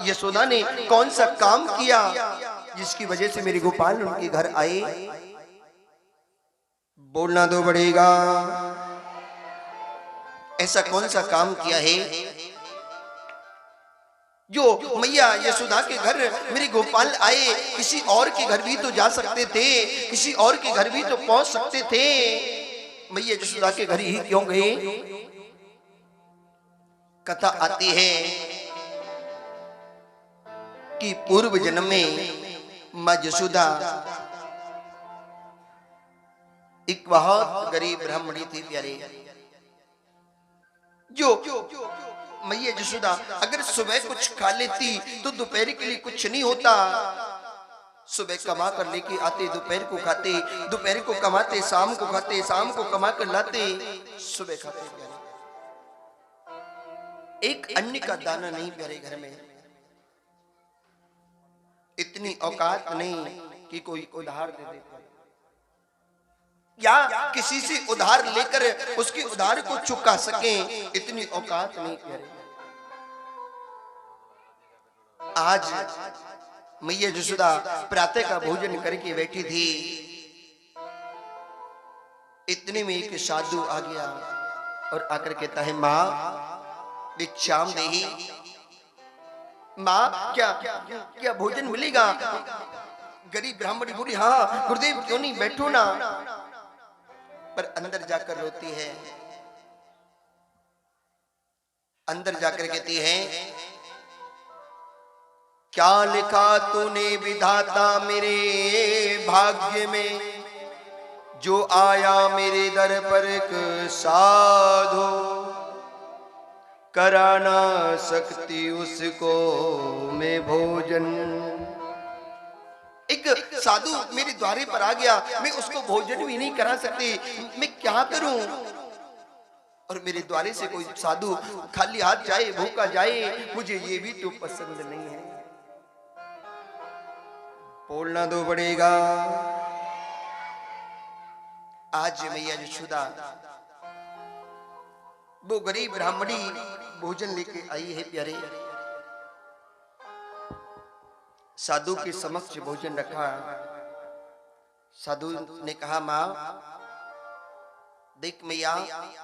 A: यशोदा ने कौन सा काम किया जिसकी वजह से मेरे गोपाल उनके घर आए। बोलना तो पड़ेगा, ऐसा कौन सा काम किया है जो मैया यशोदा के घर मेरे गोपाल आए। किसी और के घर भी तो जा सकते थे, किसी और के घर भी तो पहुंच सकते थे, मैया यशोदा के घर ही क्यों गए। कथा आती है कि पूर्व जन्म में मां यशोदा एक बहुत गरीब ब्राह्मणी थी प्यारे, जो मैया यशोदा अगर सुबह कुछ खा लेती तो दोपहर के लिए कुछ नहीं होता। सुबह कमा कर लेके आते, दोपहर को खाते, दोपहर को कमाते, शाम को खाते, शाम को कमा कर लाते, सुबह खाते प्यारे। एक अन्न का दाना नहीं प्यारे घर में। इतनी औकात नहीं कि कोई उधार दे दे या किसी से उधार लेकर उसके उधार को चुका सके, इतनी औकात नहीं प्यारे। आज मैया यशोदा प्रातः का भोजन करके बैठी थी, इतने में एक साधु आ गया और आकर कहता है माँ भिक्षाम देही। माँ क्या क्या भोजन मिलेगा। गरीब ब्राह्मणी बोली हाँ गुरुदेव क्यों नहीं, बैठो ना। पर अंदर जाकर रोती है, अंदर जाकर कहती है क्या लिखा तूने विधाता मेरे भाग्य में, जो आया मेरे दर पर एक साधु, करा ना सकती उसको मैं भोजन। एक साधु मेरे द्वारे पर आ गया, मैं उसको भोजन भी नहीं करा सकती, मैं क्या करूं। और मेरे द्वारे से कोई साधु खाली हाथ जाए, भूखा जाए, मुझे ये भी तो पसंद नहीं है। बोलना तो पड़ेगा। आज मैया यशोदा वो गरीब ब्राह्मणी भोजन लेके आई है प्यारे। साधु के समक्ष भोजन रखा। साधु ने कहा माँ देख मैया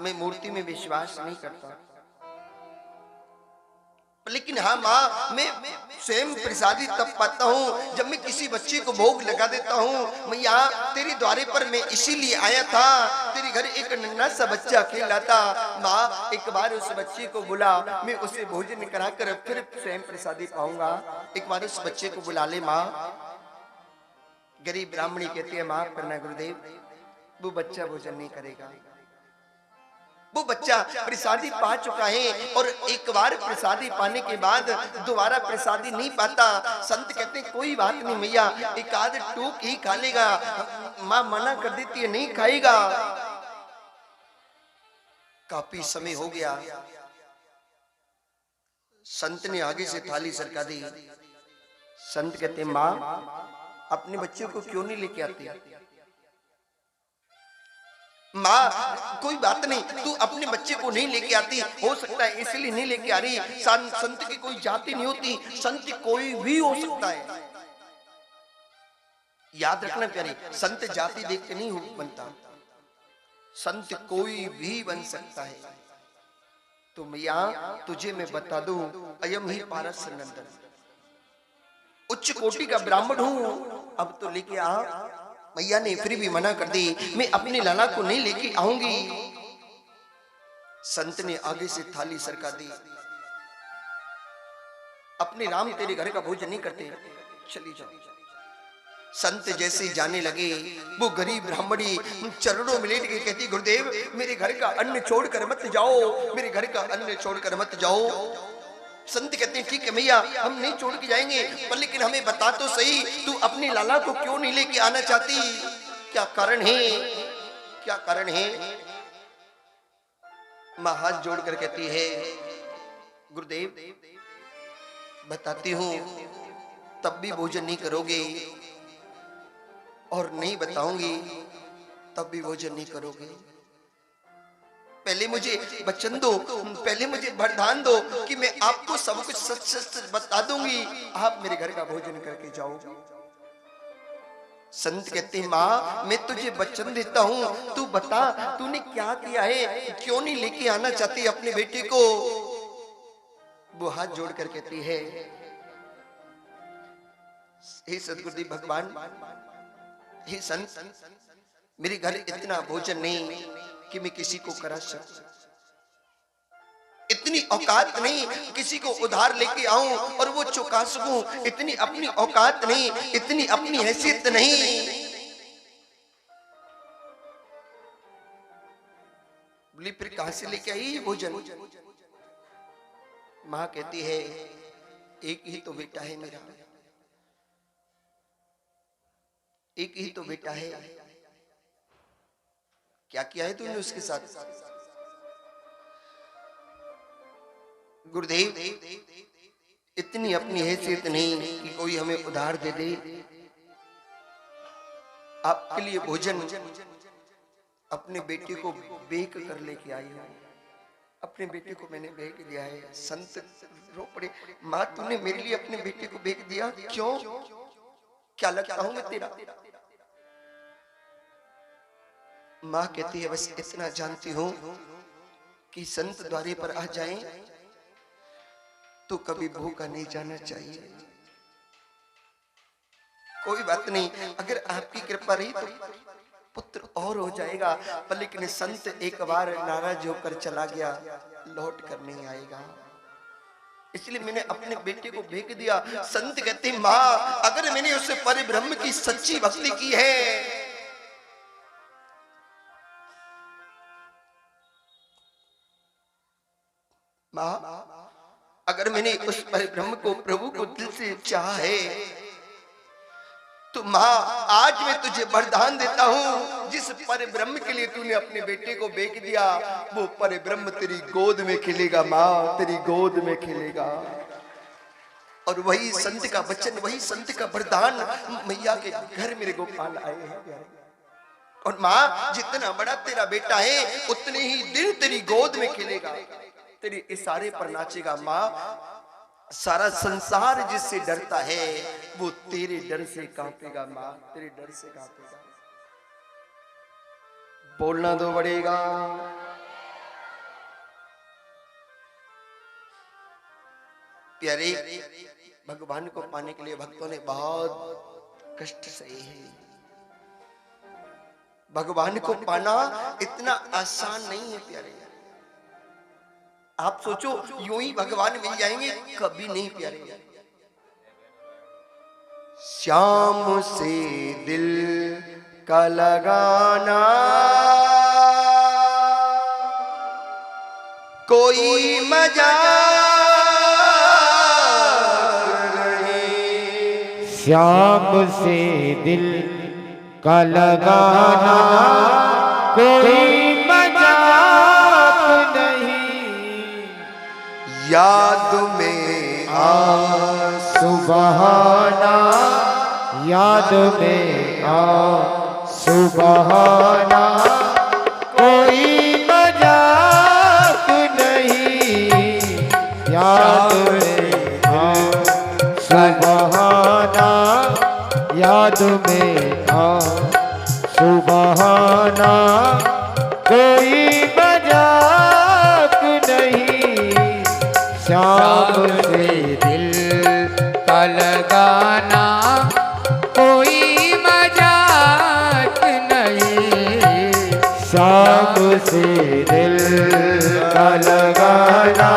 A: मैं मूर्ति में विश्वास नहीं करता, लेकिन हाँ माँ मैं स्वयं प्रसादी तब पाता हूँ जब मैं किसी बच्चे को भोग लगा देता हूँ। मैया तेरे द्वारे पर मैं इसीलिए आया था, तेरे घर एक नन्हा सा बच्चा खेला था। माँ एक बार उस बच्चे को बुला, मैं उसे भोजन कराकर फिर स्वयं प्रसादी पाऊंगा। एक बार उस बच्चे को बुला ले माँ। गरीब ब्राह्मणी कहती है माफ करना गुरुदेव, वो बच्चा भोजन नहीं करेगा। वो बच्चा प्रसादी पा चुका है और एक बार प्रसादी पाने के बाद दोबारा प्रसादी नहीं पाता। संत कहते हैं कोई बात नहीं मैया, एक आध टूक ही खा लेगा। माँ मना कर देती है नहीं खाएगा। काफी समय हो गया, संत ने आगे से थाली सरका दी। संत कहते माँ अपने बच्चे को क्यों नहीं लेके आती। माँ कोई बात नहीं, तू अपने बच्चे को नहीं लेके आती, हो सकता है इसलिए नहीं लेके आ रही। संत की कोई जाति नहीं होती, संत कोई भी हो सकता है। याद रखना प्यारे, संत जाति देख के नहीं बनता, संत कोई भी बन सकता है। तो मैया तुझे मैं बता दूं, अयम ही पारस नंदन, उच्च कोटि का ब्राह्मण हूं, अब तो लेके आ। मैया ने फिर भी मना कर दी, मैं अपने लाला को नहीं लेके आऊंगी। संत ने आगे से थाली सरका दी, अपने राम तेरे घर का भोजन नहीं करते, चली जाओ। संत जैसे जाने लगे, वो गरीब ब्राह्मणी चरणों में लेट के कहती, गुरुदेव मेरे घर का अन्न छोड़कर मत जाओ, मेरे घर का अन्न छोड़कर मत जाओ। संत कहते हैं ठीक है मैया, हम नहीं छोड़ के जाएंगे, पर लेकिन हमें बता तो सही, तू अपने लाला को क्यों नहीं लेके आना चाहती? क्या कारण है, क्या कारण है? मां हाथ जोड़कर कहती है, गुरुदेव बताती हूं, तब भी भोजन नहीं करोगे, और नहीं बताऊंगी तब भी भोजन नहीं करोगे। पहले मुझे वचन दो, पहले मुझे वरदान दो कि मैं आपको सब कुछ सच सच बता दूंगी, आप मेरे घर का भोजन करके जाओगे। संत कहते हैं माँ मैं तुझे वचन देता हूं, तू बता तूने क्या किया है, क्यों नहीं लेके आना चाहती अपने बेटे को? वो हाथ जोड़कर कहती है, हे सदगुरुदेव भगवान, हे संत, मेरे घर इतना भोजन नहीं कि मैं किसी को करा सकूं, इतनी औकात नहीं किसी को उधार लेके आऊं और वो चुका सकूं, इतनी अपनी औकात नहीं, इतनी अपनी हैसियत नहीं। बोली फिर कहां से लेके आई ये भोजन? मां कहती है एक ही तो बेटा है मेरा, एक ही तो बेटा है, क्या किया है तूने उसके साथ? गुरुदेव इतनी अपनी हैसियत नहीं कि कोई हमें उधार दे दे, आपके लिए भोजन अपने बेटे को बेक कर लेके आई हूं, अपने बेटे को मैंने बेक दिया है। संत रो पड़े, माँ तूने मेरे लिए अपने बेटे को बेक दिया, क्यों? क्या लगता हूं मैं तेरा? माँ कहती है बस इतना जानती हूं कि संत द्वारे पर आ जाएं तो कभी भूखा नहीं जाना चाहिए। कोई बात नहीं, अगर आपकी कृपा रही तो पुत्र और हो जाएगा, पर लेकिन संत एक बार नाराज होकर चला गया, लौट कर नहीं आएगा, इसलिए मैंने अपने बेटे को भेज दिया। संत कहते माँ अगर मैंने उससे परिब्रह्म की सच्ची भक्ति की है, माँ अगर मैंने उस परिब्रह्म को प्रभु को दिल से चाहा है, तो माँ आज मैं तुझे वरदान देता हूं, जिस परिब्रह्म के लिए तूने अपने बेटे को बेच दिया, वो परिब्रह्म तेरी गोद में खिलेगा माँ, तेरी गोद में खिलेगा। और वही संत का वचन, वही संत का वरदान मैया के घर मेरे गोपाल आए हैं। और माँ जितना बड़ा तेरा बेटा है उतने ही दिन तेरी गोद में खिलेगा, तेरे इशारे पर नाचेगा। माँ सारा संसार जिससे डरता है वो तेरे डर से कांपेगा, माँ तेरे डर से कांपेगा। बोलना तो पड़ेगा। प्यारे भगवान को पाने के लिए भक्तों ने बहुत कष्ट सहे हैं। भगवान को पाना इतना आसान नहीं है प्यारे। आप सोचो यूं ही भगवान मिल जाएंगे, कभी नहीं प्यारे। श्याम से दिल का लगाना कोई मजाक नहीं,
B: श्याम से दिल का लगाना कोई मजाक नहीं,
A: याद में आ
B: सुबहाना, याद में आ सुबहाना कोई मजाक नहीं, याद में आ सुबहाना, याद में आ सुबहाना कोई मजाक नहीं, श्याम से दिल
C: का लगाना
B: शाम से दिल का लगाना।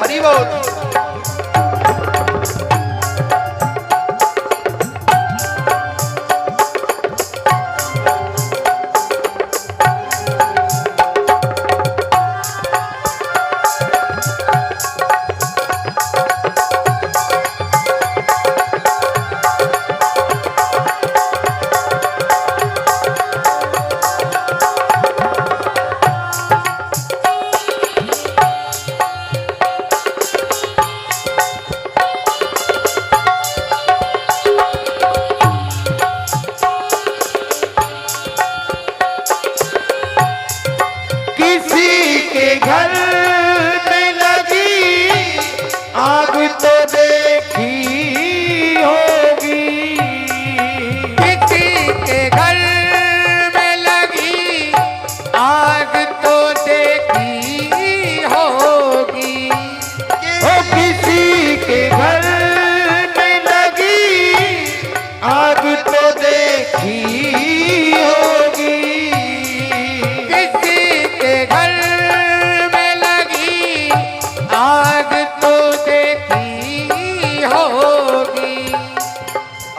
A: हरि बोल।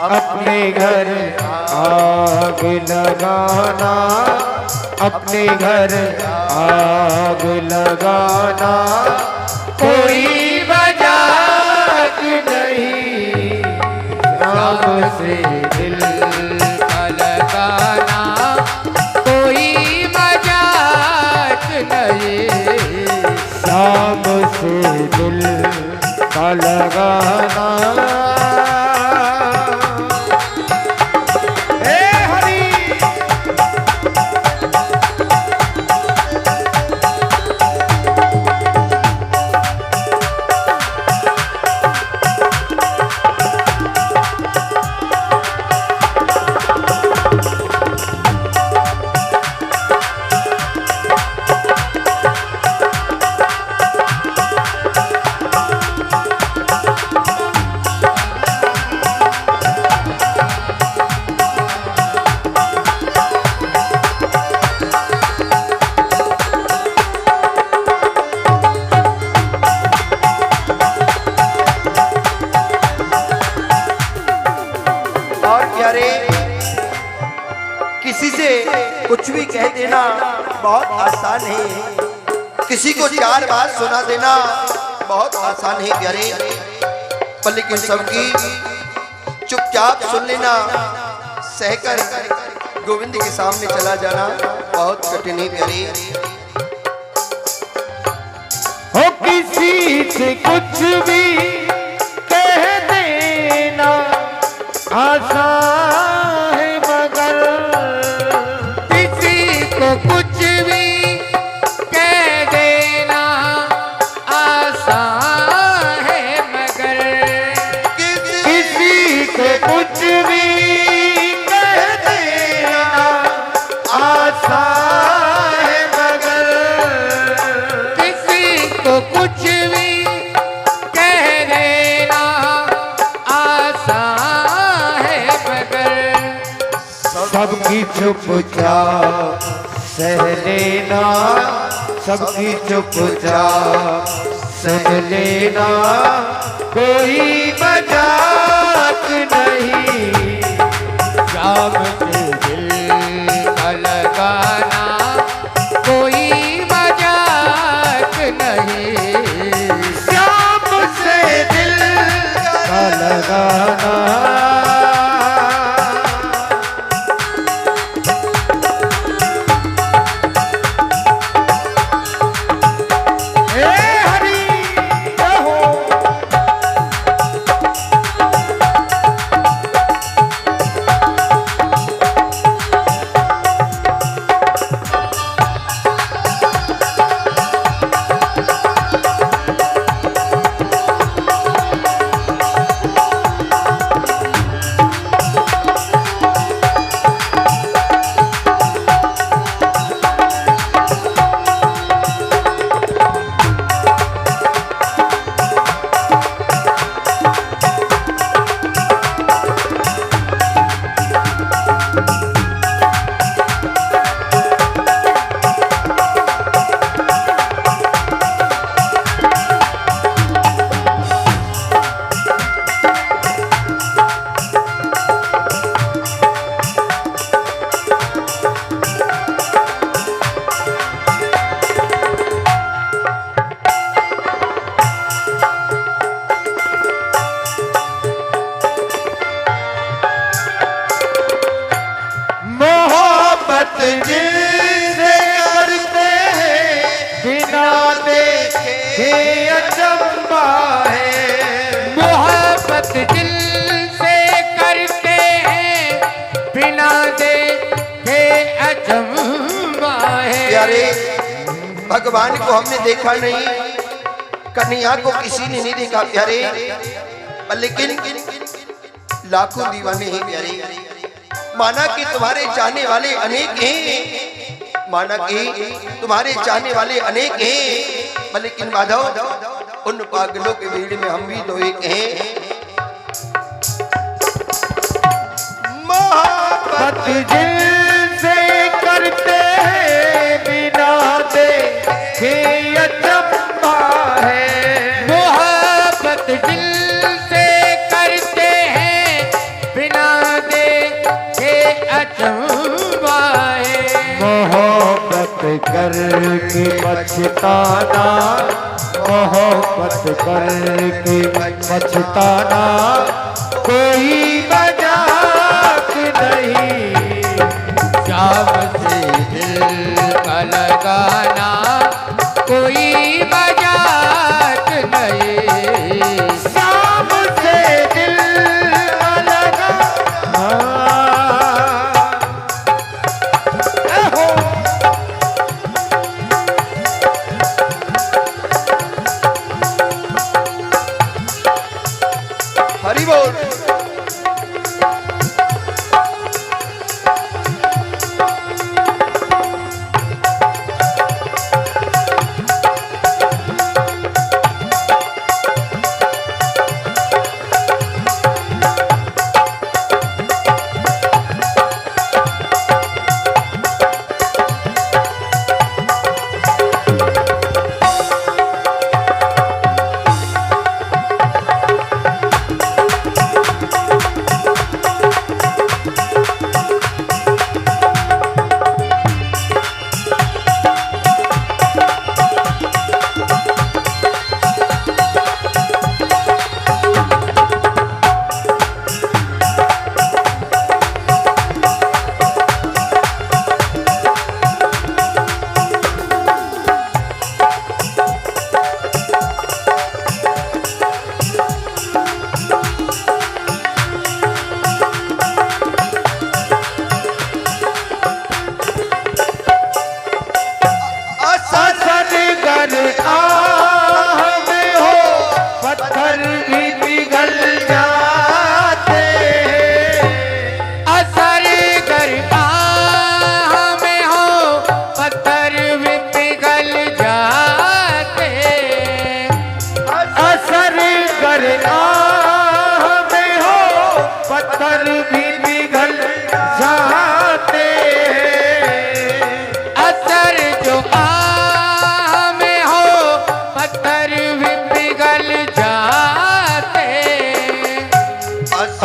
B: अपने घर आग लगाना, अपने घर आग लगाना, कोई मजाक नहीं, शाम से दिल का लगाना, कोई मजाक नहीं, शाम से दिल का लगाना।
A: किसी से कुछ भी कह देना बहुत आसान है, किसी को 4 बार सुना देना बहुत आसान है प्यारे, पर लेकिन सबकी चुपचाप सुन लेना, सहकर गोविंद के सामने चला जाना बहुत कठिन है प्यारे।
B: हो किसी से कुछ भी कह देना आसान है, मगर
C: किसी को कुछ भी कह देना आसान है, मगर
B: किसी को कुछ भी कह देना आसान है, मगर
C: किसी को कुछ भी कह देना आसान है, मगर
B: सबकी चुपचाप सह लेना, सबकी चुपचाप सह लेना, कोई मजाक नहीं,
C: शाम से दिल का लगाना, कोई मजाक नहीं,
B: शाम से दिल का लगाना। अचंबा है।
C: मोहब्बत दिल से करते हैं बिना देखे अचंबा है।
A: प्यारे भगवान को हमने देखा नहीं, कन्हैया को किसी ने नहीं देखा प्यारे, लेकिन लाखों दीवाने हैं प्यारे। माना कि तुम्हारे चाहने वाले अनेक हैं, माना कि तुम्हारे चाहने वाले अनेक हैं, लेकिन माधव उन पागलों के भीड़ में हम भी तो एक हैं।
B: मोहब्बत दिल से करते हैं बिना देखे अचंबा है।
C: मोहब्बत दिल से करते हैं बिना देखे अचंबा है।
B: मोहब्बत करके पछताना, मोहब्बत करके पछताना कोई मजाक नहीं।
C: शाम से दिल का लगाना कोई मजाक नहीं।
B: शाम से दिल का लगाना
A: हरि बोल।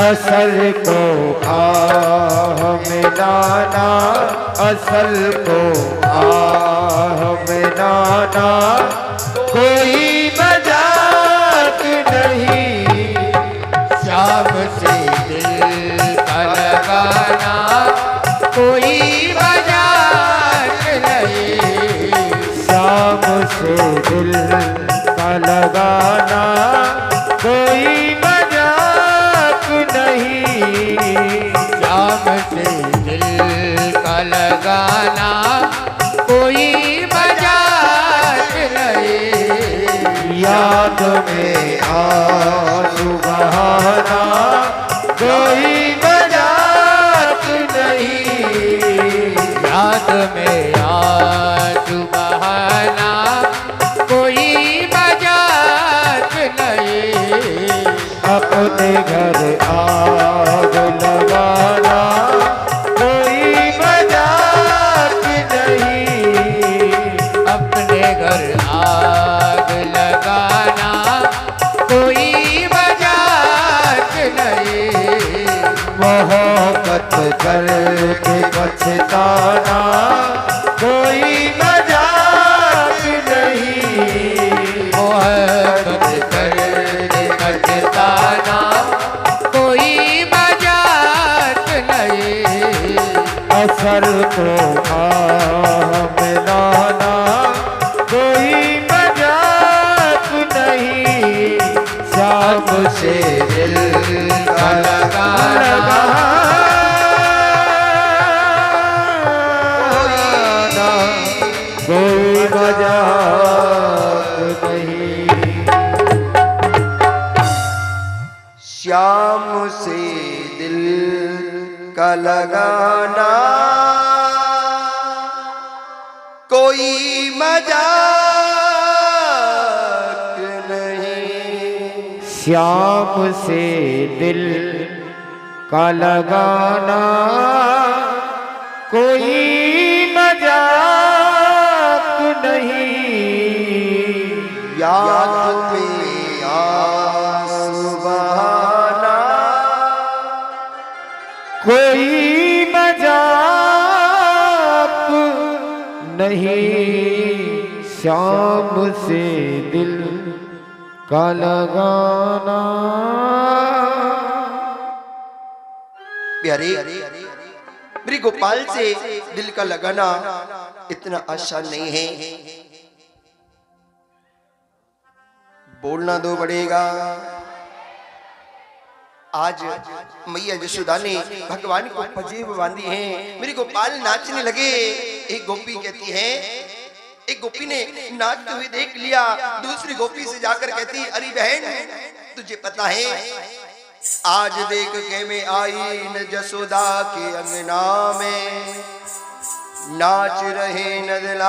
B: असल को आह मिलाना, असल को आह मिलाना कोई मजाक नहीं।
C: शाम से दिल का लगाना कोई मजाक नहीं।
B: शाम से दिल का लगाना कोई मजाक नहीं।
C: शाम से दिल का लगाना कोई मजाक नहीं।
B: याद में आंसू बहाना कोई मजाक नहीं।
C: याद में आंसू बहाना कोई मजाक नहीं।
B: अपने घर आग लगाना कोई मजाक नहीं।
C: अपने घर आग लगाना कोई मजाक नहीं।
B: मोहब्बत करके पछताना कोई मजाक नहीं।
C: मोहब्बत करके पछताना कोई मजाक नहीं।
B: असल को आह मिलाना कोई मजाक नहीं। से दिल का लगाना कोई मजाक नहीं।
A: श्याम से दिल का लगाना कोई मजाक नहीं।
B: श्याम से दिल का लगाना कोई मजाक नहीं।
A: याद में आंसू बहाना
B: कोई मजाक नहीं। शाम से दिल का लगाना।
A: प्यारे मेरे गोपाल से दिल का लगाना इतना आसान नहीं है। बोलना दो पड़ेगा। आज मैया यशोदा ने भगवान को पंजेब बांधी है। मेरे गोपाल नाचने लगे। एक गोपी कहती है, एक गोपी ने नाचते हुए देख लिया, दूसरी गोपी से जाकर कहती, अरे बहन तुझे पता है आज देख के मैं आई न जसोदा के अंगना में नाच रहे नंदलाल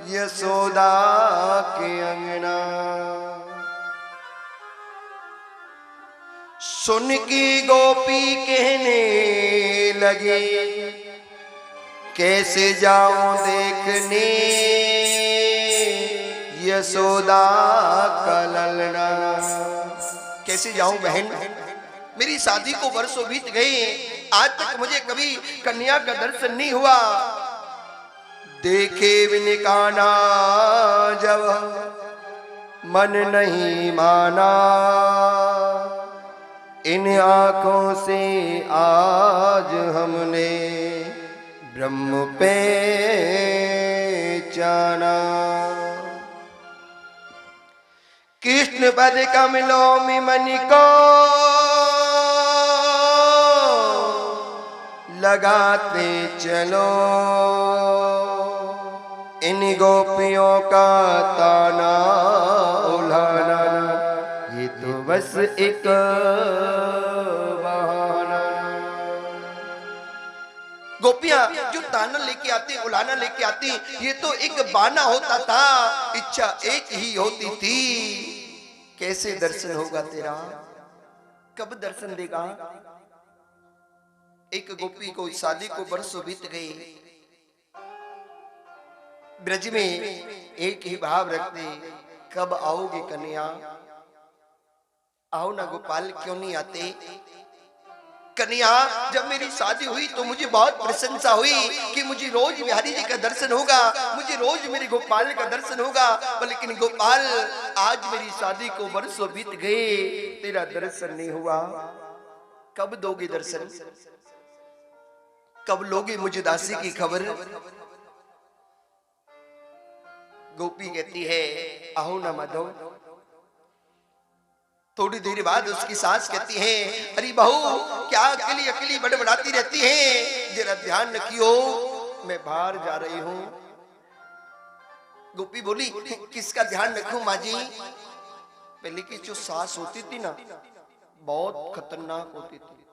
A: यशोदा के अंगना। सुन की गोपी कहने लगी कैसे जाऊं देखने यशोदा का ललना। कैसे जाऊं बहन, मेरी शादी को वर्षों बीत गए, आज तक मुझे कभी कन्या का दर्शन नहीं हुआ। देखे बिन काना जब मन नहीं माना, इन आंखों से आज हमने ब्रह्म पे जाना। कृष्ण पद कमलो में मन को लगाते चलो, इन गोपियों का ताना उलाना ये तो बस एक बहाना। गोपियां जो ताना लेके आती, उलाना लेके आती, ये तो एक बहाना होता था। इच्छा एक ही होती थी, कैसे दर्शन होगा तेरा, कब दर्शन देगा। एक गोपी को शादी को वर्षों बीत गए। ब्रज में एक ही भाव रखते, कब आओगे कन्या, आओ ना गोपाल, क्यों नहीं आते। कन्या जब मेरी शादी हुई तो मुझे बहुत प्रशंसा हुई कि मुझे रोज बिहारी जी का दर्शन होगा, मुझे रोज मेरे गोपाल का दर्शन होगा। लेकिन गोपाल आज मेरी शादी को वर्षों बीत गए, तेरा दर्शन नहीं हुआ। कब दोगे दर्शन, कब लोगे मुझे दासी की खबर। गोपी कहती है आओ ना माधव। थोड़ी देर बाद उसकी सास कहती है अरे बहू क्या अकेली अकेली बड़बड़ाती रहती है, जरा ध्यान रखियो मैं बाहर जा रही हूं। गोपी बोली किसका ध्यान रखूं माँ जी। पहले की जो सास होती थी ना बहुत खतरनाक होती थी।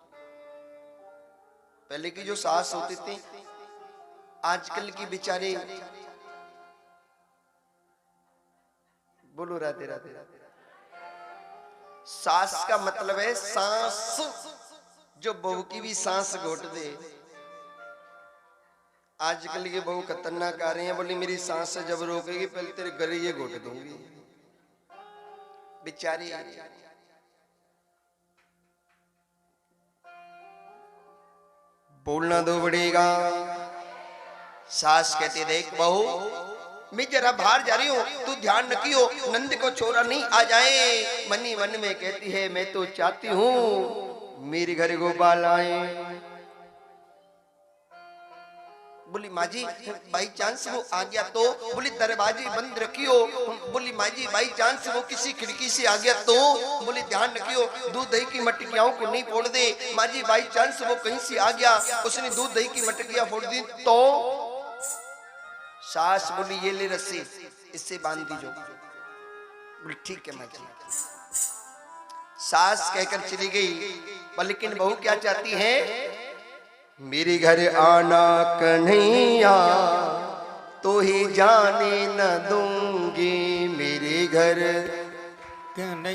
A: पहले की जो सास होती थी, आजकल की बेचारे, बोलो राधे राधे राधे। सास का मतलब है सांस, जो बहू की भी सांस घोट दे। आजकल के बहू खतरनाक आ रही हैं, बोली मेरी सांस जब रोकेगी पहले तेरे गले ये घोट दूंगी। बेचारी बोलना दो पड़ेगा। सास कहती देख बहू मैं जरा बाहर जा रही हूँ, तू ध्यान रखियो नंद को छोरा नहीं आ जाए। मनी मन में कहती है मैं तो चाहती हूँ मेरे घर गोपाल आए। बोली माँ जी बाई चांस वो आ गया तो? बोली दरवाजे बंद रखियो। बोली माँ जी बाई चांस वो किसी खिड़की से आ गया तो? बोली ध्यान रखियो दूध दही की मटकियाओं को नहीं फोड़ दे। माँ जी बाई चांस वो कहीं से आ गया, उसने दूध दही की मटकियां फोड़ दी तो? सास बोली ये ले रस्सी, इससे बांध दीजो। बोली ठीक है माँ जी। सास कहकर चली गई, पर लेकिन बहू क्या चाहती है? मेरे घर आना कन्हैया तो ही जाने न दूंगी, मेरे घर जाने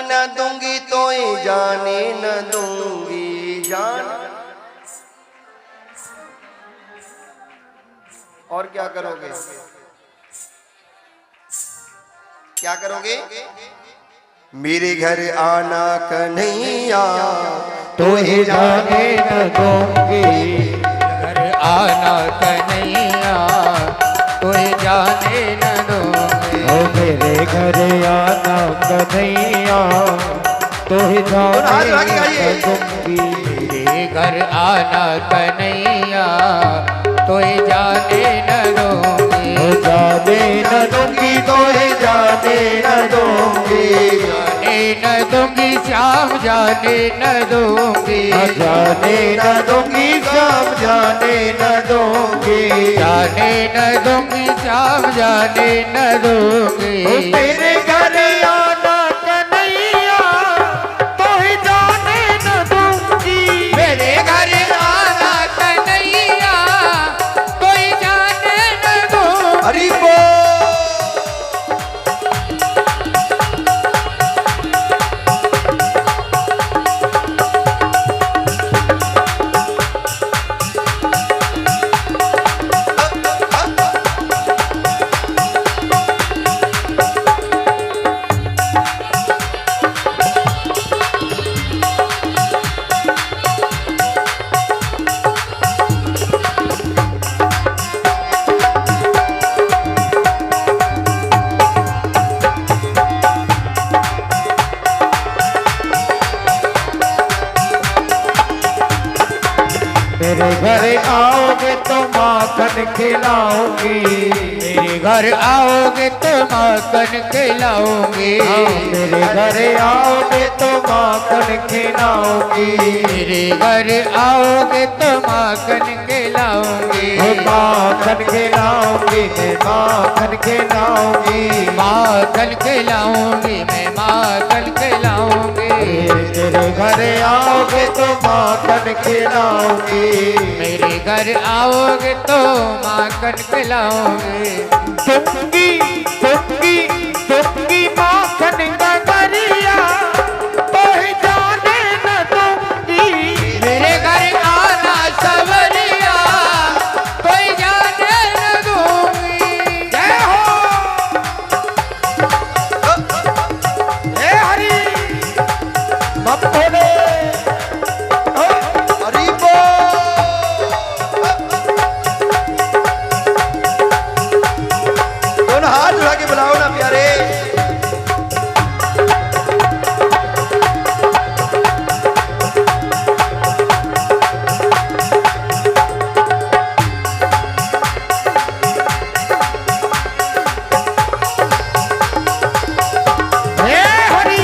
A: न दूंगी तो ही जाने न दूंगी। जान और क्या करोगे? क्या करोगे? मेरे घर आना कन्हैया
B: तो ही जाने न दूंगी,
C: घर आना कन्हैया तो जाने न दूंगी।
B: ओ मेरे घर आना कन्हैया तो ही जाने न दूंगी।
C: मेरे घर आना कन्हैया तो जाने न दूंगी।
B: ओ जाने न दूंगी तो ही जाने न दूंगी।
C: जाने न दूंगी श्याम जाने न दूंगी।
B: जाने न दूंगी श्याम जाने न दूंगी।
C: जाने न दूंगी श्याम जाने न दूंगी।
B: तेरे घर आना कन्हैया तो ही जाने न दूंगी।
C: मेरे घर आना कन्हैया तो जाने न दूंगी।
A: हरि बोल।
B: मेरे घर आओगे तो माखन खिलाऊंगी।
C: मेरे घर आओगे तो माखन खिलाऊंगी।
B: मेरे घर आओगे तो माखन खिलाऊंगी।
C: मेरे घर आओगे तो माखन खिलाऊंगी।
B: माखन खिलाऊंगी मैं माखन खिलाऊंगी।
C: माखन खिलाऊंगी मैं माखन खिलाऊंगी।
B: तेरे घर आओगे तो माखन खिलाऊंगी।
C: मेरे घर आओगे तो माखन खिलाऊंगी।
B: दूंगी दूंगी दूंगी माखन का गरिया तो ही जाने न दूंगी।
C: मेरे घर आना सवरिया कोई जाने न दूंगी।
B: जय हो हे हरि भक्तों
A: हरि बोल। दोनों हाथ उठा के बुलाओ ना प्यारे।
B: हे हरि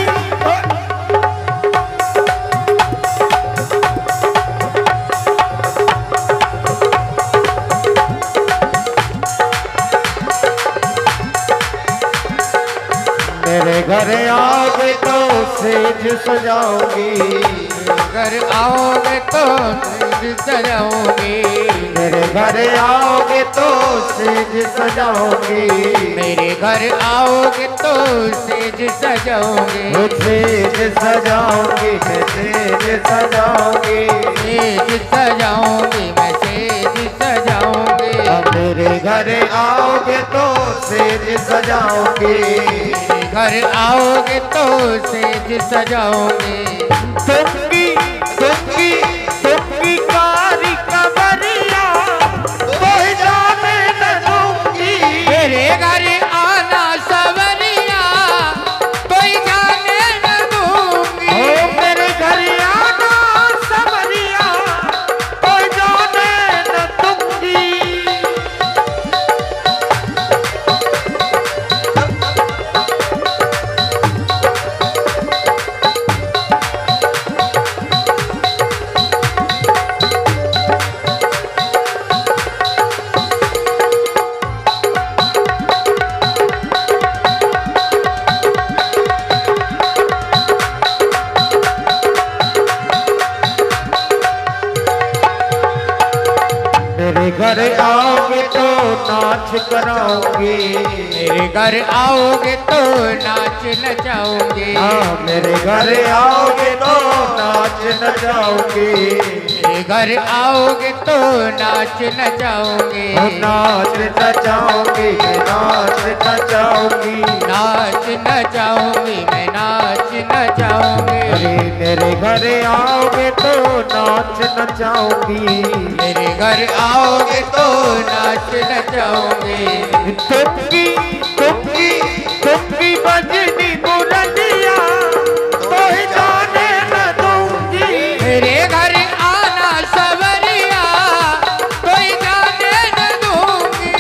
B: मेरे घर आओगे तो सेज सजाऊंगी।
C: घर आओगे तो सेज सजाऊंगी।
B: मेरे घर आओगे तो सेज सजाऊंगी।
C: मेरे घर आओगे तो सेज सजाऊंगी।
B: सेज सजाऊंगी मैं सेज सजाऊंगी।
C: सेज सजाऊंगी मैं सेज सजाऊंगी।
B: मेरे घर आओगे तो सेज सजाऊंगी।
C: घर आओगे तो सेज सजाओगे।
B: दूंगी दूंगी दूंगी कारी कबरिया तो ही जाने न दूंगी।
C: मेरे घर आना सवरिया कोई जाने न दूंगी।
B: ओ मेरे घर आना घर आओगे तो नाच कराओगे,
C: मेरे घर आओगे तो नाच नचाओगे,
B: हाँ मेरे घर आओगे तो नाच नचाओगे,
C: मेरे घर आओगे तो नाच नचाओगे,
B: नाच नचाओगे मैं नाच नचाओगी,
C: नाच नचाऊंगी मैं नाच नचाऊंगी,
B: अरे मेरे घर आओगे तो नाच नचाओगी,
C: मेरे घर आओगे तो नाच नचाऊंगी,
B: तुमकी तुमकी तुमकी बजनी बुलंदिया तो ही जाने न दूंगी,
C: मेरे घर आना सवरिया कोई जाने न दूंगी,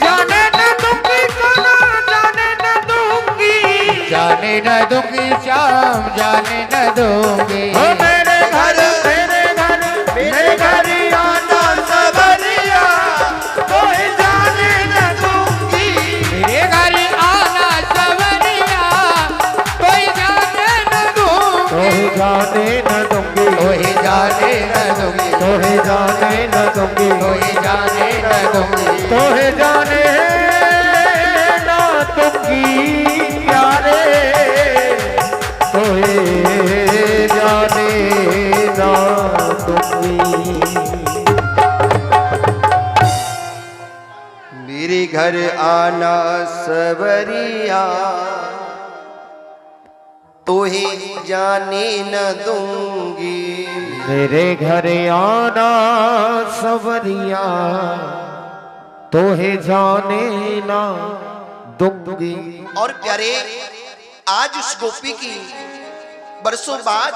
B: जाने न दूंगी सोना जाने न दूंगी,
C: जाने न दूंगी शाम जाने न दूंगी,
B: ओ मेरे घर आना सबरिया तो ही जाने न दूंगी,
C: मेरे घर आना सवरिया कोई जाने न दूंगी,
B: तो ही जाने न दूंगी,
C: कोई जाने न दूंगी,
B: तो ही जाने न दूंगी,
C: कोई जाने न दूंगी,
B: तो ही जाने न दूंगी प्यारे, तो ही जाने न दूंगी।
A: मेरे घर आना सवरिया तो ही जाने न दूंगी,
B: मेरे घर आना सवरिया तो है जाने ना दूंगी।
A: और प्यारे आज उस गोपी की बरसों बाद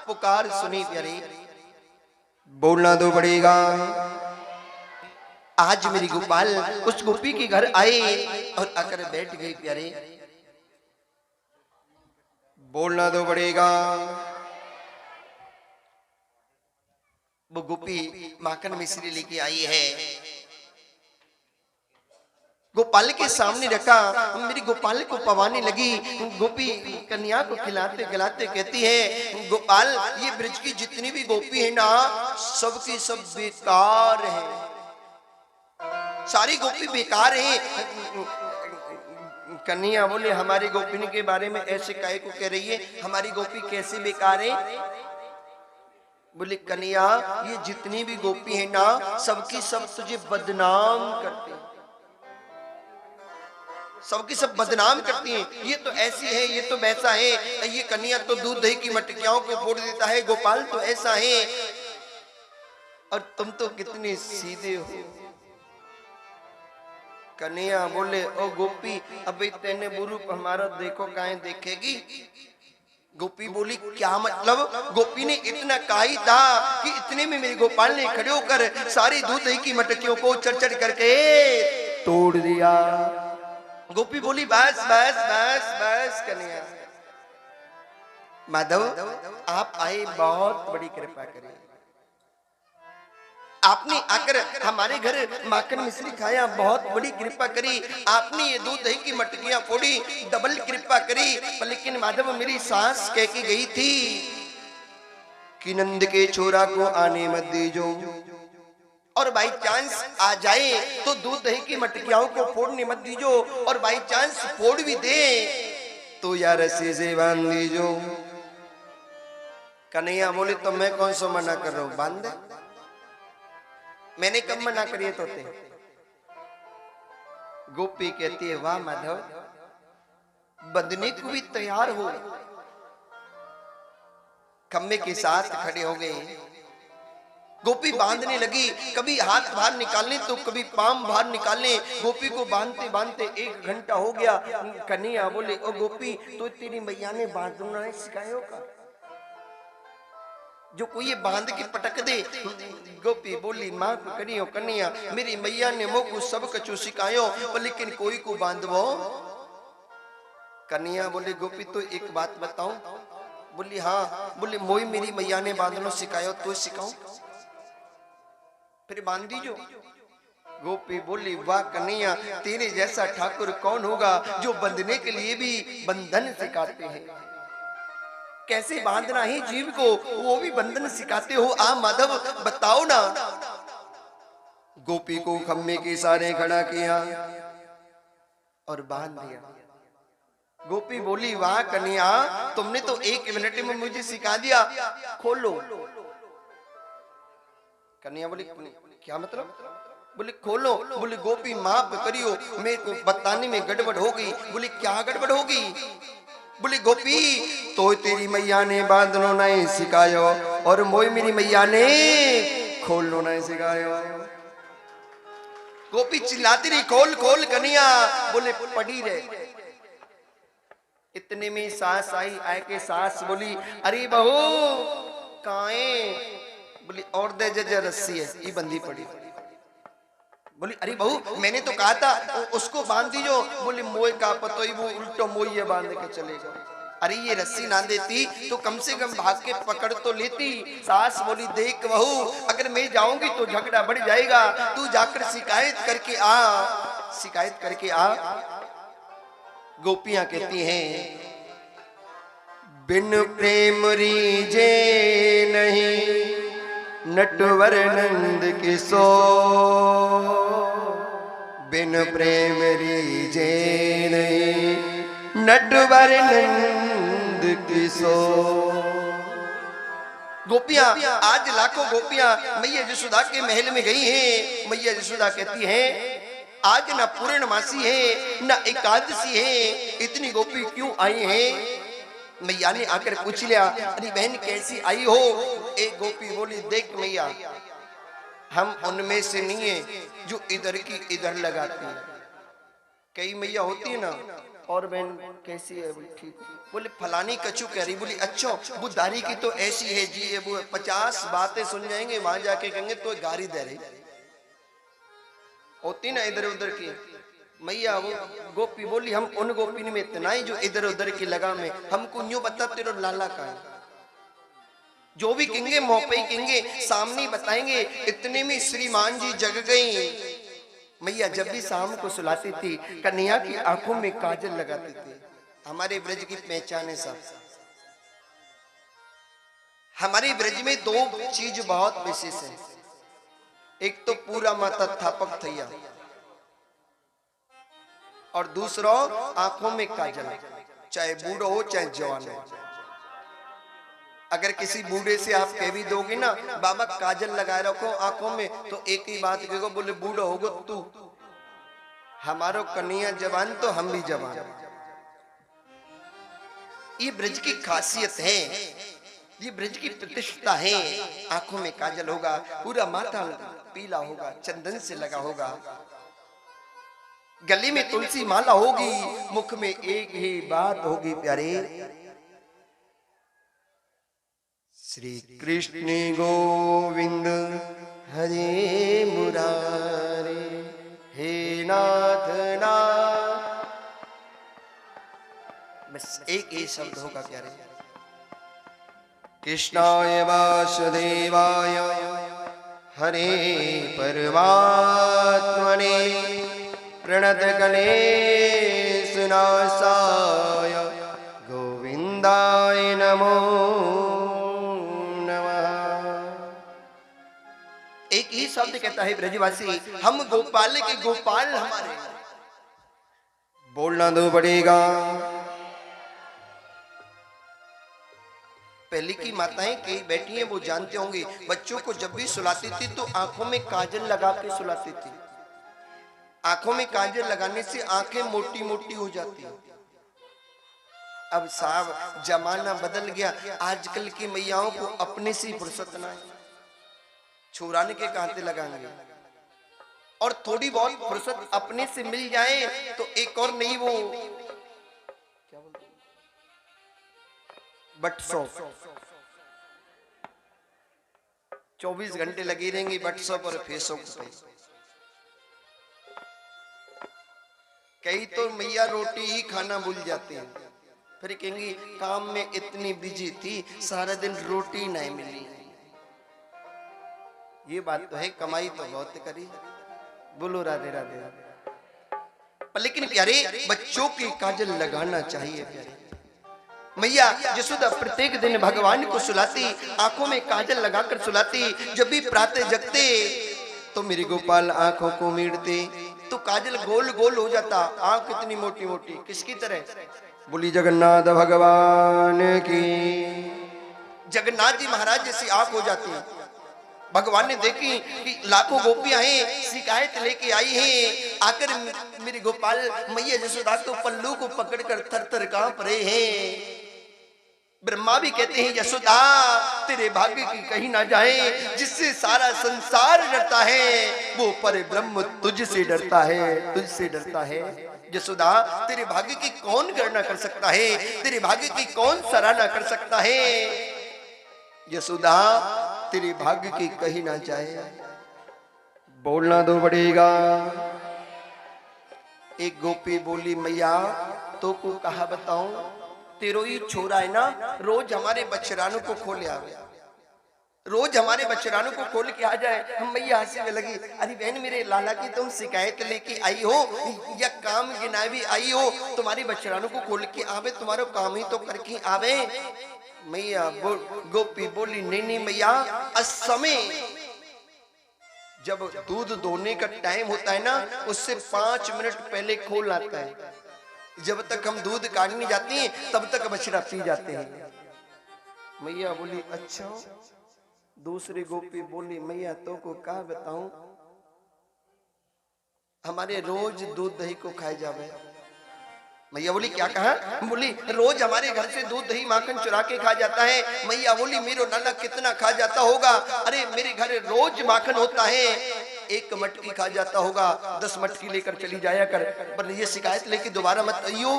A: पुकार सुनी प्यारे, बोलना तो पड़ेगा। आज मेरी गोपाल उस गोपी के घर आए और आकर बैठ गई प्यारे, बोलना तो पड़ेगा। वो गोपी माखन मिश्री लेके आई है, गोपाल के सामने रखा, मेरी गोपाल को पवाने लगी। गोपी कन्या को खिलाते खिलाते कहती है, गोपाल ये ब्रज की जितनी भी गोपी है ना, सबकी सब बेकार है, सारी गोपी बेकार है। कन्या बोले, हमारी गोपिनी के बारे में ऐसे काहे को कह रही है, हमारी गोपी कैसे बेकार है? बोले कन्या ये जितनी भी गोपी है ना, सबकी सब तुझे बदनाम करते हैं, सबकी सब बदनाम करती हैं। ये तो ऐसी है, ये तो वैसा है, ये कन्या तो दूध दही की मटकियाओं को फोड़ देता है, गोपाल तो ऐसा है, और तुम तो कितने सीधे हो। कन्या बोले, ओ गोपी अबे तेने बुरूप हमारा देखो काहे देखेगी। गोपी बोली क्या मतलब? गोपी ने इतना कहा था कि इतने में मेरे गोपाल ने खड़े होकर सारी दूध दही की मटकियों को चढ़ करके तोड़ दिया। गोपी बोली बस बस बस बस। कन्या, माधव आप आए, बहुत बड़ी कृपा करें, आपने आकर हमारे घर माखन मिश्री खाया, बहुत बड़ी कृपा करी, आपने ये दूध दही की मटकियां फोड़ी, डबल कृपा करी। लेकिन माधव मेरी सास कह के गई थी कि नंद के छोरा को आने मत दीजो, और बाई चांस आ जाए तो दूध दही की मटकियाओं को फोड़ने मत दीजो, और बाई चांस फोड़ भी दे तो यार रस्सी से बांध दीजो। कन्हैया बोले तो मैं कौन सा मना कर रहा हूं, बांध दे, मैंने कब मना करिए तोते। गोपी कहती है, वाह माधव, बंधने को भी तैयार हो। खम्बे के साथ खड़े हो गए, गोपी बांधने लगी, कभी हाथ बाहर निकालने तो कभी पाम बाहर निकालने। गोपी को बांधते बांधते 1 घंटा हो गया। कन्हैया बोले, ओ गोपी तो तेरी मैया ने बांधना नहीं सिखायो का, जो कोई ये बांध के पटक दे। गोपी बोली, माँ को करियो कन्हैया, मेरी मैया ने मोह को सब कछु सिखायो, लेकिन कोई को बांधवो। कन्हैया बोले, गोपी तो एक बात बताऊं? बोली हाँ। बोले मोई मेरी मैया ने बांधना सिखायो तो सिखाऊं, फिर बांध दीजो। गोपी बोली, वाह कन्हैया, तेरे जैसा ठाकुर कौन होगा जो बंधने के लिए भी बंधन सिखाते हैं। कैसे बांधना है जीव को, वो भी बंधन सिखाते हो। आ माधव बताओ ना। गोपी को खम्मे के सारे खड़ा किया और बांध दिया। गोपी बोली, वाह कन्या, तुमने तो 1 मिनट में मुझे सिखा दिया, खोलो। कन्या बोली, क्या मतलब? बोले खोलो। बोले गोपी माफ करियो, मेरे को बताने में गड़बड़ हो गई। बोले क्या गड़बड़ हो गई? बोले गोपी, तो तेरी मैया ने बांधनो नहीं सिखायो और मोई मेरी मैया ने खोलनो नहीं सिखायो। गोपी चिल्लाती रही, खोल खोल कन्या। बोले पड़ी रहे। इतने में सास आई, आए के सास बोली, अरे बहू काए? बोली और दे जे रस्सी है, ये बंदी पड़ी। बोली अरे बहू, मैंने तो कहा था उसको बांध दीजो। बोली मोए का पतो ही, वो उल्टो मोई बांध के चलेगा। अरे ये रस्सी ना देती तो कम से कम भाग के पकड़ तो लेती। सास बोली, देख बहू, अगर मैं जाऊंगी तो झगड़ा बढ़ जाएगा, तू जाकर शिकायत करके आ, शिकायत करके आ। गोपियां कहती हैं, बिन प्रेम रीजे नहीं नटवर नंद किसो, बिन प्रेम रीजे नहीं नटवर नंद किसो। गोपियां आज लाखों गोपियां मैया यशोदा के महल में गई हैं। मैया यशोदा कहती हैं, आज ना पूर्णमासी है ना एकादशी है, इतनी गोपी क्यों आई हैं? मैया ने आकर पूछ लिया, अरे बहन कैसी आई हो? एक गोपी बोली, देख मैया, हम उनमें से नहीं है जो इधर की इधर लगाती है। कई मैया होती है ना, और बहन कैसी है? बोली ठीक। बोले फलानी कछु कह रही। बोली अच्छा, वो दारी की तो ऐसी है जी, वो 50 बातें सुन जाएंगे, वहां जाके कहेंगे तो गारी दे रही होती ना इधर उधर की। मैया वो गोपी बोली, हम उन गोपी में इतना ही जो इधर उधर की लगा में, हमको न्यू बता तेरा लाला का है। जो भी कहेंगे मुंह पे ही कहेंगे, सामने बताएंगे। इतने में श्रीमान जी जग गई। मैया जब भी शाम को सुलाती थी, कन्या की आंखों में काजल लगाती थी। हमारे ब्रज की पहचान है सब। हमारे ब्रज में 2 चीज बहुत विशेष है। एक तो पूरा माता थापक थैया, और दूसरा आंखों में काजल, चाहे बूढ़ा हो चाहे जवान हो। अगर किसी बूढ़े से आप कह भी दोगे ना, बाबा काजल लगाए रखो आंखों में, तो एक ही बात कहेगा, बोले बूढ़ा होगा तू। हमारो कन्हैया जवान तो हम भी जवान। ये ब्रज की खासियत है, ये ब्रज की प्रतिष्ठा है। आंखों में काजल होगा, पूरा माथा पीला होगा, चंदन से लगा होगा, गले में तुलसी माला होगी, मुख में एक ही बात होगी प्यारे, श्री कृष्ण गोविंद हरे मुरारे, हे नाथ नाथ। बस एक ही शब्द होगा प्यारे, कृष्णाय वासुदेवाय हरे परमात्मने प्रणत गणेश नाशाय गोविंदाय नमो नमः। एक ही शब्द कहता है ब्रजवासी, हम गोपाल के गोपाल हमारे, बोलना दो पड़ेगा। पहले की माताएं कई बैठी हैं, वो जानते होंगे, बच्चों को जब भी सुलाती थी तो आंखों में काजल लगा के सुलाती थी। आंखों में काजल लगाने से आंखें मोटी मोटी हो जाती हैं। अब साहब जमाना बदल गया, आजकल की मैयाओं को अपने से फुर्सत ना है, छुराने के कांटे लगाएंगे। और थोड़ी बहुत फुर्सत अपने से मिल जाए तो एक और नहीं, वो क्या बोलते हैं, बट शॉप 24 घंटे लगी रहेंगी बट शॉप और फेसबुक पे। कई तो मैया रोटी ही खाना भूल जाते हैं, फिर कहेंगी काम में इतनी बिजी थी सारा दिन रोटी नहीं मिली। ये बात तो है, कमाई तो बहुत करी, बोलो राधे राधे राधे। लेकिन प्यारे बच्चों की काजल लगाना चाहिए प्यारे। मैया यशोदा प्रत्येक दिन भगवान को सुलाती, आंखों में काजल लगाकर सुलाती। जब भी प्रातः जगते तो मेरे गोपाल आंखों को मीड़ते तो काजल गोल गोल हो जाता, आंख इतनी मोटी मोटी, किसकी तरह? बोली जगन्नाथ भगवान की। जगन्नाथ जी महाराज जैसी आंख हो जाती है। भगवान ने देखी कि लाखों गोपियां हैं, शिकायत लेके आई हैं, आकर मेरे गोपाल मैया यशोदा तो पल्लू को पकड़कर थर थर कांप रहे हैं। ब्रह्मा भी कहते हैं यशोदा तेरे भाग्य की कहीं ना जाए, जिससे सारा संसार डरता है वो पर ब्रह्म तुझसे डरता है, तुझसे डरता है। यशोदा तेरे भाग्य की कौन गणना कर सकता है, तेरे भाग्य की कौन सराहना कर सकता है? यशोदा तेरे भाग्य की कहीं ना जाए, बोलना दो पड़ेगा। एक गोपी बोली मैया तो को कहा बताऊं, तेरो ही छोरा है ना, रोज हमारे बच्चरानों को खोले आवे, रोज हमारे बच्चरानों को खोल के आ जाए। हम मैया हंसने लगी, अरे बहन मेरे लाला की तुम शिकायत लेके आई हो या काम गिना भी आई हो, तुम्हारी बच्चरानों को खोल के आवे, तुम्हारा काम ही तो करके आवे। मैया गोपी बोली नहीं नहीं मैया, असमय जब दूध दोने का टाइम होता है ना, उससे 5 मिनट पहले खोल आता है। जब तक हम दूध काटने जाते हैं तब तक बछड़ा पी जाते हैं। मैया बोली अच्छा। दूसरी गोपी बोली मैया तो को क्या बताऊं, हमारे रोज दूध दही को खाए जावे। मैया बोली क्या कहा? बोली रोज हमारे घर से दूध दही माखन चुरा के खा जाता है। मैया बोली मेरो नाना कितना खा जाता होगा? अरे मेरे घर रोज माखन होता है, 1 मटकी खा जाता होगा, 10 मटकी लेकर चली जाया कर, पर ये शिकायत लेके दोबारा मत आइयो।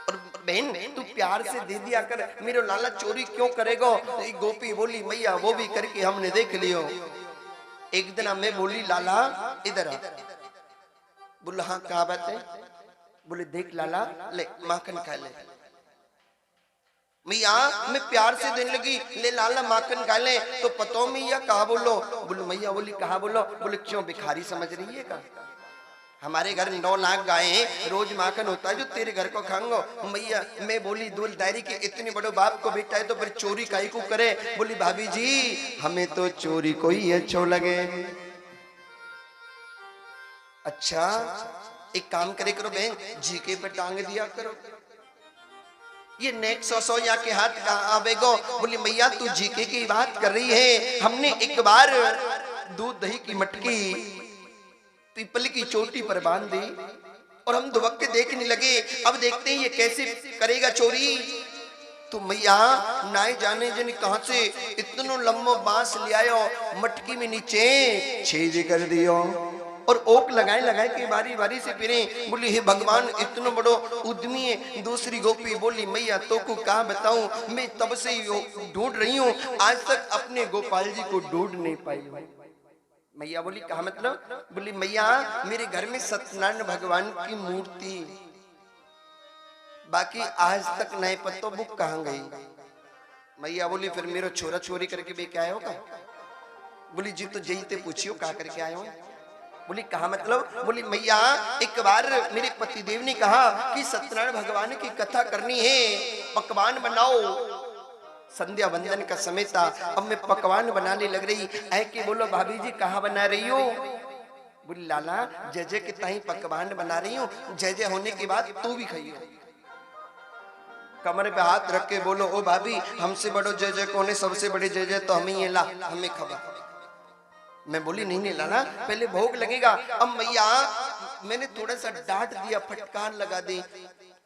A: और बहन तू प्यार से दे दिया कर, मेरो लाला चोरी क्यों करेगा? एक गोपी बोली मैया वो भी करके हमने देख लियो। एक दिन मैं बोली लाला इधर आ। बोला हाँ क्या बात है? बोले देख लाला ले माखन खा ले। मैया मैं प्यार से देने लगी, ले लाला माखन खा ले, तो पतो मैया कहा बोलो? बोलो मैया बोली कहा बोलो? बोले क्यों भिखारी समझ रही है का? हमारे घर 9 लाख गाय हैं, रोज माखन होता है जो तेरे घर को खाऊंगा। मैया मैं बोली दूल दायरी के इतने बड़े बाप को बेटा है तो फिर चोरी काहे को करे? बोली भाभी जी हमें तो चोरी को ही अच्छा लगे। अच्छा एक काम करे करो बहन, जीके पे टांग दिया करो, ये नेक 100 या के हाथ कहाँ आवेगो? बोली मैया तू जीके की बात कर रही है, हमने एक बार दूध दही की मटकी पीपल की चोटी पर बांध दी और हम दुबक के देखने लगे, अब देखते हैं ये कैसे करेगा चोरी। तो मैया नाय जाने जन कहां से इतना लंबो बांस ले आयो, मटकी में नीचे छेद कर दियो और ओक लगाए लगाए के बारी बारी से फिरे। बोली हे भगवान इतना बड़ो उद्यमी है। दूसरी गोपी बोली मैया तो को क्या बताऊं, मैं तब से ढूंढ रही हूँ, आज तक अपने गोपाल जी को ढूंढ नहीं पाई। मैया बोली कहा मतलब? बोली मैया मेरे घर में सत्यनारायण भगवान की मूर्ति, बाकी आज तक नहीं पता बुक कहाँ गई। मैया बोली फिर मेरा छोरा चोरी करके बेके आयो का? बोली जी तो जईते पूछियो का करके आयो। बोली कहा मतलब? बोली मैया एक बार मेरे पतिदेव ने कहा कि सत्यनारायण भगवान की कथा करनी है, पकवान बनाओ। संध्या वंदन का समय था, अब मैं पकवान बनाने लग रही है कि बोलो भाभी जी कहाँ बना रही हो? बोली लाला जय जय के ताई पकवान बना रही हूँ, जय जय होने के बाद तू भी खाइयो। कमर पे हाथ रख के बोलो ओ भाभी हमसे बड़ो जय जय कौन है? सबसे बड़े जय जय तो हम ही है, ला हमें खबर। मैं बोली नहीं नहीं लाला पहले भोग लगेगा। अब मैया मैंने थोड़ा सा डांट दिया, फटकार लगा दी,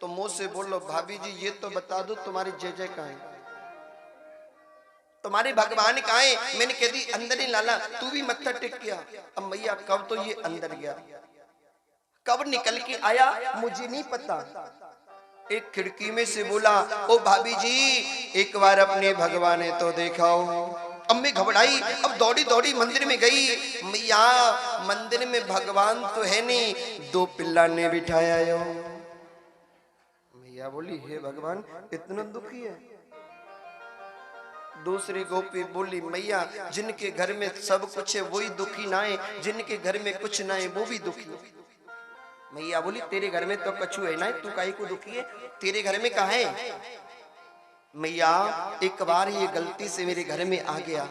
A: तो मुंह से बोलो भाभी जी ये तो बता दो तुम्हारी जय जय कहाँ है, तुम्हारे भगवान कहाँ है? मैंने कह दी अंदर ही लाला, तू भी मत्था टेक किया। अब मैया कब तो ये अंदर गया, कब निकल के आया मुझे नहीं पता। एक खिड़की में से बोला ओ भाभी जी एक बार अपने भगवान है तो देखाओ। अब मैं घबराई, अब दौड़ी दौड़ी मंदिर में गई। मैया मंदिर में भगवान तो है नहीं, 2 पिल्ला ने बिठाया यो। मैया बोली हे भगवान इतना दुखी है? दूसरी गोपी बोली मैया जिनके घर में सब कुछ है वही दुखी ना है, जिनके घर में कुछ ना है वो भी दुखी है। मैया बोली तेरे घर में तो कछु है ना, तू काहे को दुखी है? तेरे घर में कहाँ है? मैया एक बार ये गलती से मेरे घर में आ गया,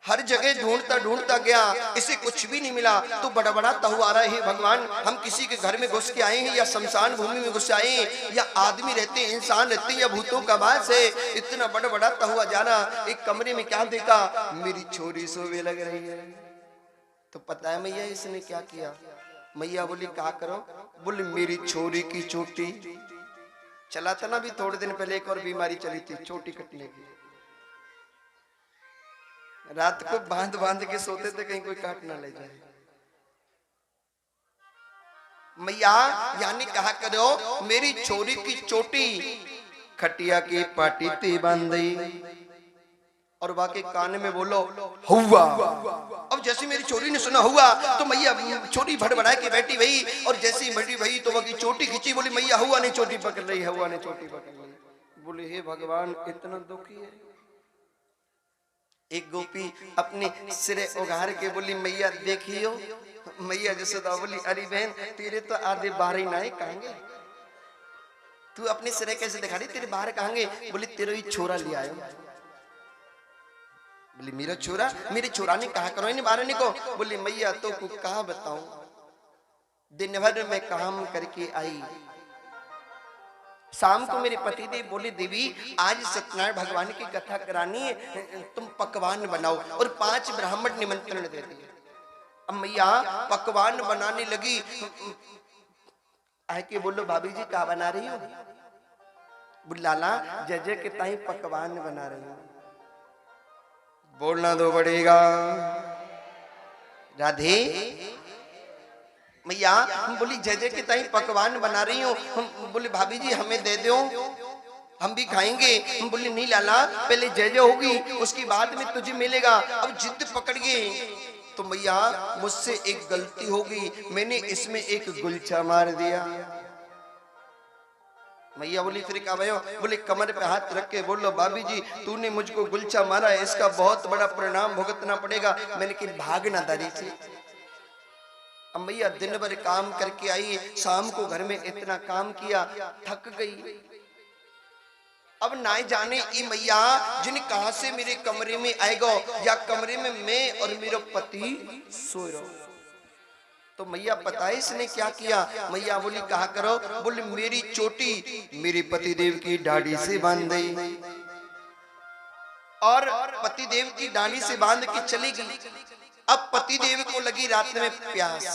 A: हर जगह ढूंढता ढूंढता गया, इसे कुछ भी नहीं मिला। तो बड़ा बड़ा तहुआरा है भगवान, हम किसी के घर में घुस के आए हैं या शमशान भूमि में घुस आए हैं, या आदमी रहते हैं, इंसान रहते हैं, या भूतों का वास है। इतना बड़ा बड़ा तहुआ जाना। एक कमरे में क्या देखा, मेरी छोरी सोवे लग रही है। तो पता है मैया इसने क्या किया? मैया बोली क्या करो? बोली मेरी छोरी की चोटी। चला था ना भी थोड़े दिन पहले एक और बीमारी चली थी, चोटी कटने की। रात को बांध बांध के सोते थे, कहीं कोई काट ना ले जाए। मैया यानी कहा करो मेरी छोरी की चोटी खटिया की पाटी ते बांधी, और बाकी कान में बोलो हुआ। अब जैसे मेरी छोरी ने सुना हुआ तो मैया छोटी भड़बड़ा के बैठी वही, और जैसे ही बैठी वही तो वही चोटी खींची। बोली मैया हुआ ने चोटी पकड़ रही, हुआ ने चोटी पकड़ रही। बोले हे भगवान इतना दुखी है। एक गोपी अपने सिरे उघार के बोली मैया देखियो। मैया जसोदा बोली अरे बहन तेरे तो आधे बाहर ही ना कहेंगे, तू अपने सिरे कैसे दिखा रही, तेरे बाहर कहेंगे? बोली तेरे ही छोरा ले आयो। बोली मेरा छोरा? मेरे छोरा ने कहा करो इन्हें बाहर निको। बोली मैया तो को कहा बताऊं, दिन भर में काम करके आई, शाम को मेरे पति देव बोले देवी आज सत्यनारायण भगवान की कथा करानी है, तुम पकवान बनाओ, और 5 ब्राह्मण निमंत्रण दे दिए। अब मैया पकवान बनाने लगी, आके बोलो भाभी जी क्या बना रही हो? बोल लाला जय जय के ताई पकवान बना रही हो। बोलना दो पड़ेगा। राधे मैया बोली जय जय के ताई पकवान बना रही हूँ। बोले भाभी जी हमें दे दो, हम भी खाएंगे। हम बोले नहीं लाला पहले जय जय होगी उसकी बाद में तुझे मिलेगा। अब जिद पकड़ गए। तो मैया मुझसे एक गलती हो गई, मैंने इसमें एक गुलछा मार दिया। मैया बोली फिर क्या भयो? बोले कमर पे हाथ रख के बोलो भाभी जी तूने मुझको गुलछा मारा है, इसका बहुत बड़ा परिणाम भुगतना पड़ेगा। मैंने कि भागना दारी से। अब मैया दिन भर काम करके आई, शाम को घर में इतना काम किया, थक गई। अब ना जाने ई मैया जिन कहां से मेरे कमरे में आएगा, या कमरे में मैं और मेरा पति सोए रहो। तो मैया पता है इसने क्या किया? मैया बोली कहा करो। बोले मेरी चोटी मेरे पति देव की दाढ़ी से बांध दी, और पति देव की दाढ़ी से बांध के चली गई। अब पति देव को लगी रात में प्यास,